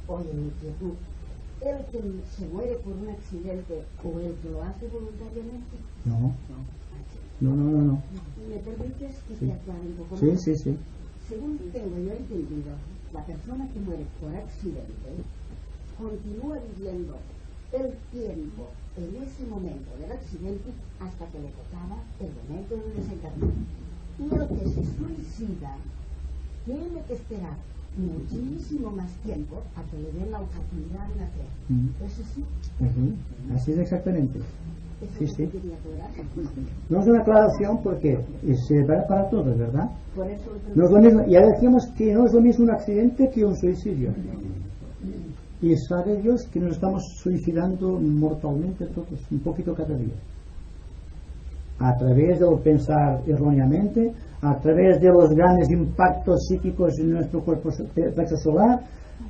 o en inquietud, el que se muere por un accidente o el que lo hace voluntariamente. No. ¿Me permites que te aclare un poco más? Sí. Según tengo yo entendido, la persona que muere por accidente continúa viviendo el tiempo en ese momento del accidente hasta que le tocaba el momento de desencarnar. Y el que se suicida tiene que esperar muchísimo más tiempo a que le den la oportunidad de nacer. ¿Es así? Así es exactamente. Eso Sí. quería aclarar. No es una aclaración porque se vale para todos, ¿verdad? Por eso No es lo mismo, ya decíamos que no es lo mismo un accidente que un suicidio. Y sabe Dios que nos estamos suicidando mortalmente todos, un poquito cada día. A través del pensar erróneamente, a través de los grandes impactos psíquicos en nuestro cuerpo solar,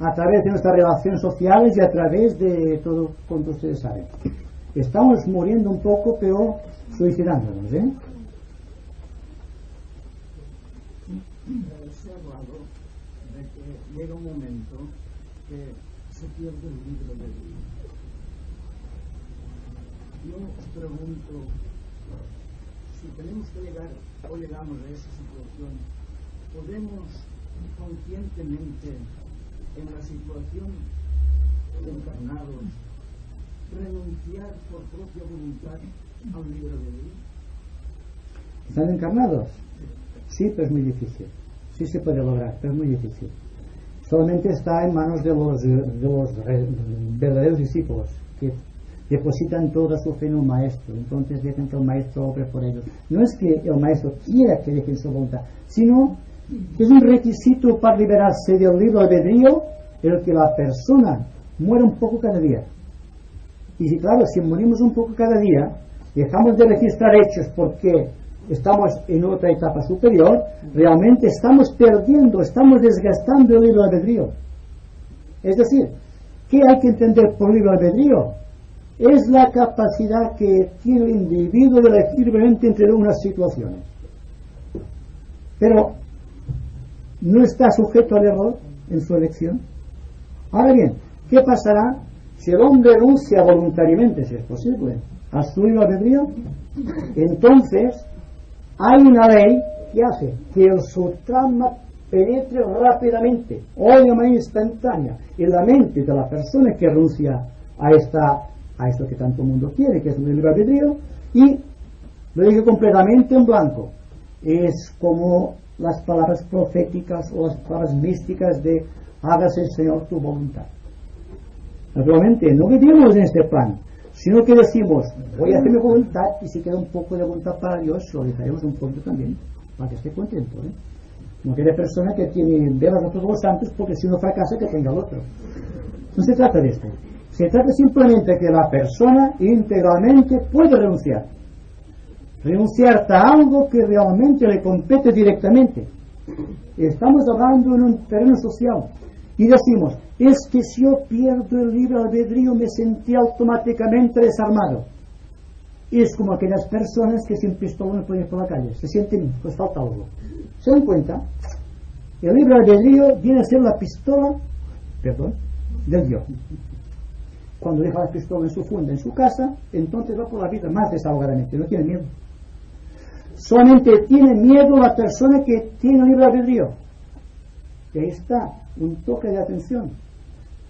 a través de nuestras relaciones sociales y a través de todo cuanto ustedes saben. Estamos muriendo un poco, pero suicidándonos, ¿eh? Se ha hablado de que llega un momento que se pierde el libro de vida. Yo os pregunto, si tenemos que llegar o llegamos a esa situación, ¿podemos conscientemente en la situación de encarnados renunciar por propia voluntad al libro de vida? ¿Están encarnados? Sí, pero es muy difícil. Sí se puede lograr, pero es muy difícil. Solamente está en manos de los verdaderos discípulos, que depositan toda su fe en un maestro. Entonces dejan que el maestro obre por ellos. No es que el maestro quiera que dejen su voluntad, sino que es un requisito para liberarse del libre albedrío el que la persona muera un poco cada día. Y si, claro, si morimos un poco cada día, dejamos de registrar hechos porque estamos en otra etapa superior, realmente estamos perdiendo, estamos desgastando el libre albedrío. Es decir, ¿qué hay que entender por libre albedrío? Es la capacidad que tiene el individuo de elegir libremente entre unas situaciones. Pero no está sujeto al error en su elección. Ahora bien, ¿qué pasará si el hombre renuncia voluntariamente, si es posible, a su libre albedrío? Entonces hay una ley que hace que su trama penetre rápidamente o de manera instantánea en la mente de la persona que renuncia a esto que tanto mundo quiere, que es el libre albedrío, y lo deje completamente en blanco. Es como las palabras proféticas o las palabras místicas de hágase, Señor, tu voluntad. Naturalmente no vivimos en este plan, sino que decimos, voy a hacer mi voluntad, y si queda un poco de voluntad para Dios, lo dejaremos un poquito también, para que esté contento, ¿eh? No quiere persona que tiene velas a todos los santos, porque si uno fracasa, que tenga el otro. No se trata de esto. Se trata simplemente que la persona integralmente puede renunciar. Renunciar a algo que realmente le compete directamente. Estamos hablando en un terreno social. Y decimos, es que si yo pierdo el libre albedrío me sentí automáticamente desarmado. Y es como aquellas personas que sin pistola no pueden ir por la calle. Se sienten, pues falta algo. ¿Se dan cuenta? El libre albedrío viene a ser la pistola, del yo. Cuando deja la pistola en su funda, en su casa, entonces va por la vida más desahogadamente, no tiene miedo. Solamente tiene miedo la persona que tiene libre albedrío. Y ahí está, un toque de atención.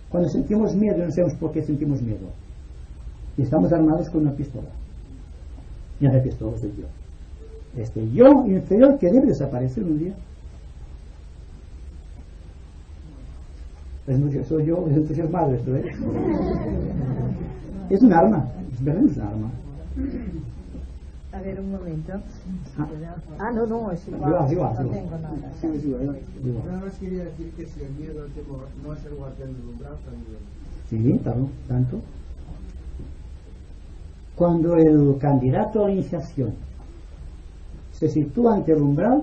Cuando sentimos miedo, no sabemos por qué sentimos miedo. Y estamos armados con una pistola. Y esa pistola es el yo. Este yo inferior que debe desaparecer un día. Soy yo, es entusiasmado esto, ¿eh? Es un arma, es verdad, es un arma. A ver, un momento. No, es igual. Igual. No tengo nada. Nada más quería decir que si el miedo no es el guardián del umbral, también. Sí, tanto. Cuando el candidato a la iniciación se sitúa ante el umbral,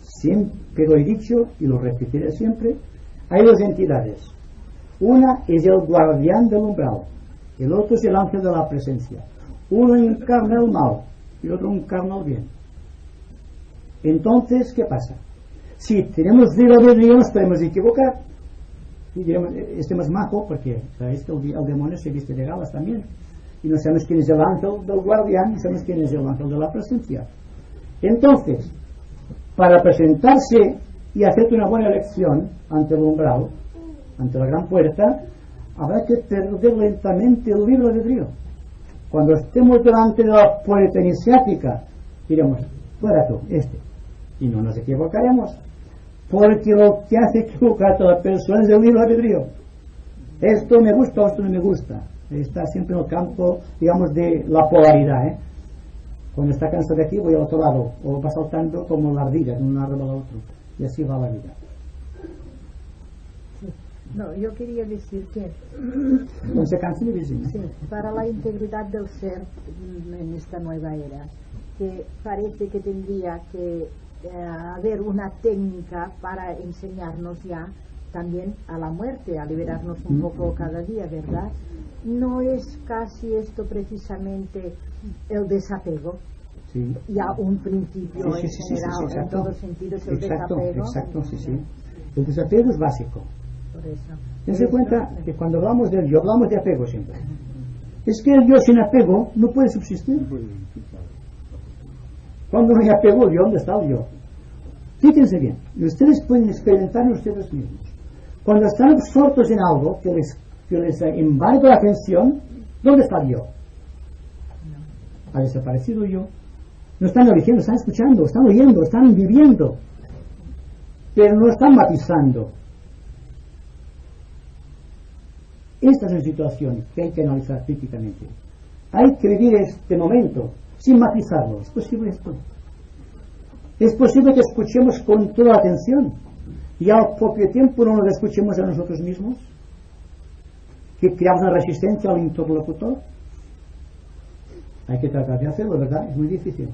siempre lo he dicho y lo repetiré siempre, hay dos entidades. Una es el guardián del umbral, el otro es el ángel de la presencia. Uno encarna el mal y el otro encarna el bien. Entonces, ¿qué pasa? Si tenemos libre albedrío nos podemos equivocar. Y diremos, este más majo, porque sabéis que el demonio se viste de galas también. Y no sabemos quién es el ángel del guardián, no sabemos quién es el ángel de la presencia. Entonces, para presentarse y hacerte una buena elección ante el umbral, ante la gran puerta, habrá que perder lentamente el libre albedrío. Cuando estemos delante de la puerta iniciática, diremos, fuera tú, y no nos equivocaremos, porque lo que hace equivocar a toda persona es el libre albedrío. Esto me gusta o esto no me gusta. Está siempre en el campo, digamos, de la polaridad. Cuando está cansado de aquí, voy al otro lado, o va saltando como la ardilla, de un árbol al otro, y así va la vida. No, yo quería decir que sí, para la integridad del ser en esta nueva era, que parece que tendría que haber una técnica para enseñarnos ya también a la muerte, a liberarnos un poco cada día, ¿verdad? ¿No es casi esto precisamente el desapego? Sí. Ya un principio general, en todos sentidos, el desapego. Exacto, sí. El desapego es básico. Por eso. Tense cuenta que cuando hablamos del yo, hablamos de apego siempre. Es que el yo sin apego no puede subsistir. Cuando no hay apego, el yo, ¿dónde está el yo? Fíjense bien, y ustedes pueden experimentar en ustedes mismos. Cuando están absortos en algo que les embarga la atención, ¿dónde está el yo? Ha desaparecido el yo. No están eligiendo, están escuchando, están oyendo, están viviendo, pero no están matizando. Esta es una situación que hay que analizar críticamente. Hay que vivir este momento sin matizarlo. ¿Es posible esto? Es posible que escuchemos con toda atención y al propio tiempo no nos escuchemos a nosotros mismos, que creamos una resistencia al interlocutor. Hay que tratar de hacerlo, ¿verdad? Es muy difícil.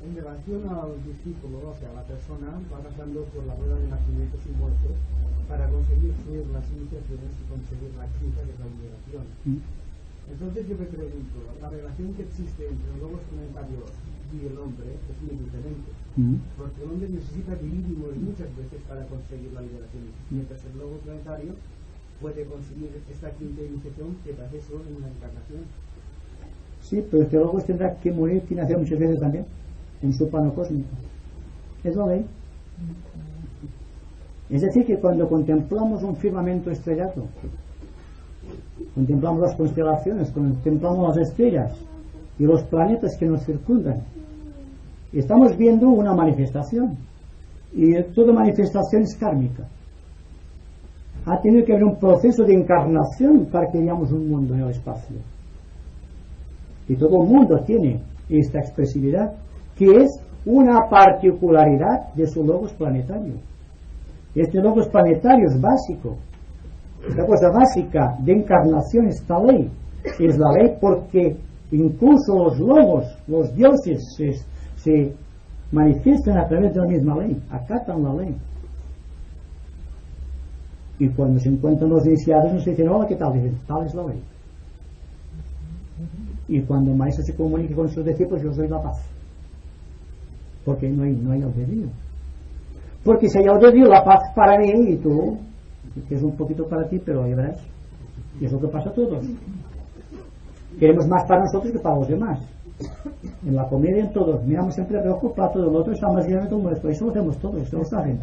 En relación al discípulo, o sea, la persona va pasando por la rueda de nacimientos y muertos para conseguir fluir las iniciaciones y conseguir la quinta, que es la liberación. Entonces yo me pregunto, la relación que existe entre los logos planetarios y el hombre es muy diferente, porque el hombre necesita vivir y morir muchas veces para conseguir la liberación, mientras el logo planetario puede conseguir esta quinta iniciación que hace solo en una encarnación. Sí, pero este logo tendrá que morir y nacer muchas veces también en su plano cósmico. Es la ley. Es decir, que cuando contemplamos un firmamento estrellado, contemplamos las constelaciones, contemplamos las estrellas y los planetas que nos circundan, estamos viendo una manifestación, y toda manifestación es kármica. Ha tenido que haber un proceso de encarnación para que veamos un mundo en el espacio, y todo el mundo tiene esta expresividad que es una particularidad de su logos planetario. Este logos planetario es básico. Esta cosa básica de encarnación, esta ley, es la ley porque incluso los logos, los dioses se manifiestan a través de la misma ley, acatan la ley. Y cuando se encuentran los iniciados nos dicen, hola, ¿qué tal? Dicen, tal es la ley. Y cuando el maestro se comunica con sus discípulos, yo os doy la paz. Porque no hay albedrío. Porque si hay albedrío, la paz para mí y tú, que es un poquito para ti, pero ya verás, y es lo que pasa a todos. Queremos más para nosotros que para los demás. En la comida, en todos, miramos siempre el reojo, plato del otro, está más lleno que el nuestro. Eso lo hacemos todos, eso lo saben.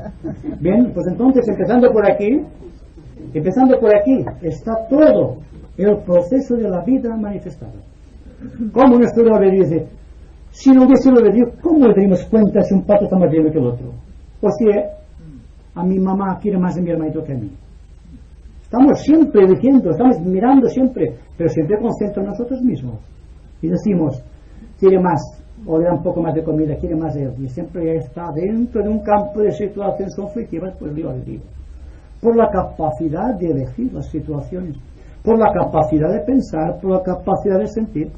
Bien, pues entonces, empezando por aquí, está todo el proceso de la vida manifestada. Como nuestro albedrío dice, si no hubiese el albedrío, ¿cómo le daríamos cuenta si un plato está más lleno que el otro? O si a mi mamá quiere más de mi hermanito que a mí. Estamos siempre eligiendo, estamos mirando siempre, pero siempre concentrados en nosotros mismos. Y decimos, quiere más, o le da un poco más de comida, quiere más de él. Y siempre está dentro de un campo de situaciones conflictivas por el libre albedrío. Por la capacidad de elegir las situaciones, por la capacidad de pensar, por la capacidad de sentir.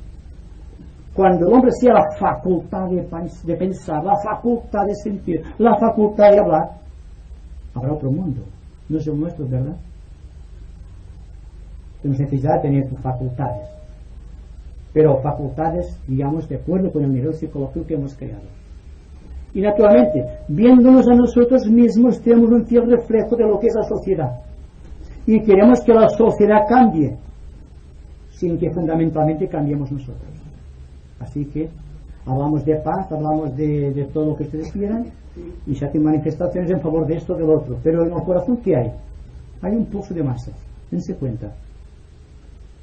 Cuando el hombre sea la facultad de pensar, la facultad de sentir, la facultad de hablar, habrá otro mundo. No es el nuestro, ¿verdad? Tenemos necesidad de tener facultades, pero facultades, digamos, de acuerdo con el nivel psicológico que hemos creado. Y naturalmente, viéndonos a nosotros mismos, tenemos un fiel reflejo de lo que es la sociedad. Y queremos que la sociedad cambie. sin que fundamentalmente cambiemos nosotros. Así que hablamos de paz, hablamos de todo lo que ustedes quieran, y se hacen manifestaciones en favor de esto o del otro, pero en el corazón, ¿qué hay? Hay un pulso de masas. Dense cuenta.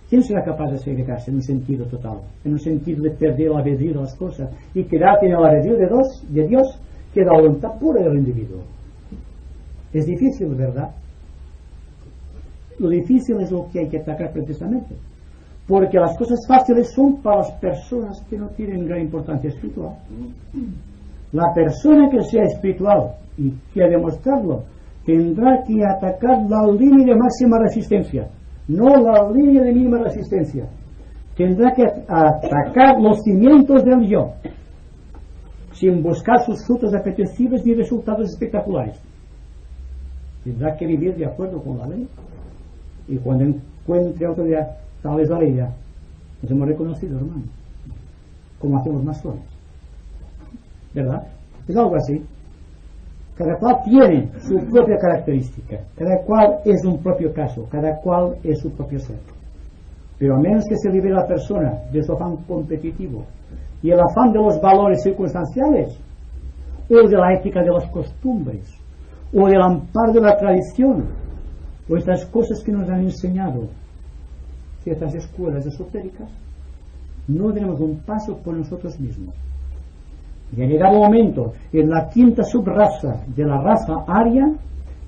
¿Quién será capaz de segregarse en un sentido total, en un sentido de perder el albedrío de las cosas y quedar en el albedrío de Dios, que es la voluntad pura del individuo? Es difícil, ¿verdad? Lo difícil es lo que hay que atacar precisamente, porque las cosas fáciles son para las personas que no tienen gran importancia espiritual. La persona que sea espiritual y quiera demostrarlo tendrá que atacar la línea de máxima resistencia, no la línea de mínima resistencia. Tendrá que atacar los cimientos del yo, sin buscar sus frutos apetecibles ni resultados espectaculares. Tendrá que vivir de acuerdo con la ley, y cuando encuentre autoridad, tal vez la ley ya nos hemos reconocido, hermano, como hacemos masones, ¿verdad? Es algo así. Cada cual tiene su propia característica, cada cual es un propio caso, cada cual es su propio ser. Pero a menos que se libere la persona de su afán competitivo y el afán de los valores circunstanciales, o de la ética de las costumbres, o del amparo de la tradición, o estas cosas que nos han enseñado ciertas escuelas esotéricas, no tenemos un paso por nosotros mismos. Y ha llegado un momento en la quinta subraza de la raza aria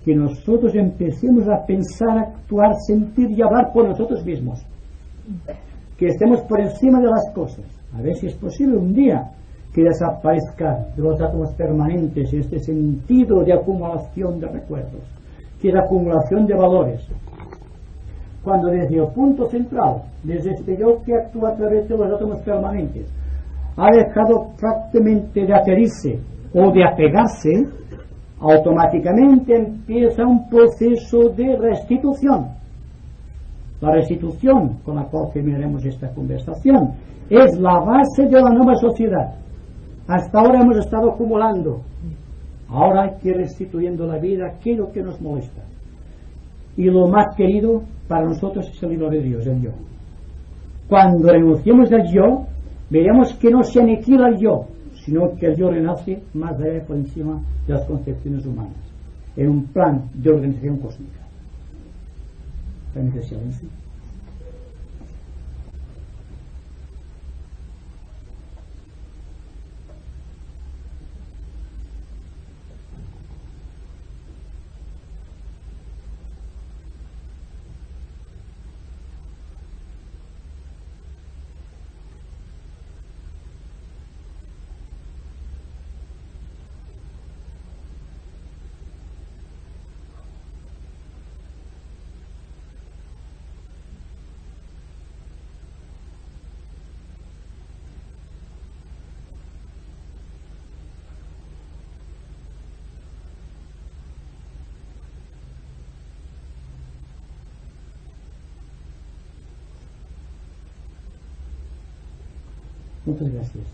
que nosotros empecemos a pensar, actuar, sentir y hablar por nosotros mismos, que estemos por encima de las cosas. A ver si es posible un día que desaparezca de los átomos permanentes este sentido de acumulación de recuerdos, que es acumulación de valores, cuando desde el punto central, desde este yo que actúa a través de los átomos permanentes, ha dejado prácticamente de adherirse o de apegarse, automáticamente empieza un proceso de restitución. La restitución con la cual terminaremos esta conversación es la base de la nueva sociedad. Hasta ahora hemos estado acumulando, ahora hay que ir restituyendo la vida aquello que nos molesta. Y lo más querido para nosotros es el libre de Dios, el yo. Cuando renunciemos al yo, veremos que no se aniquila el yo, sino que el yo renace más allá por encima de las concepciones humanas, en un plan de organización cósmica. Permítese silencio. Muchas gracias.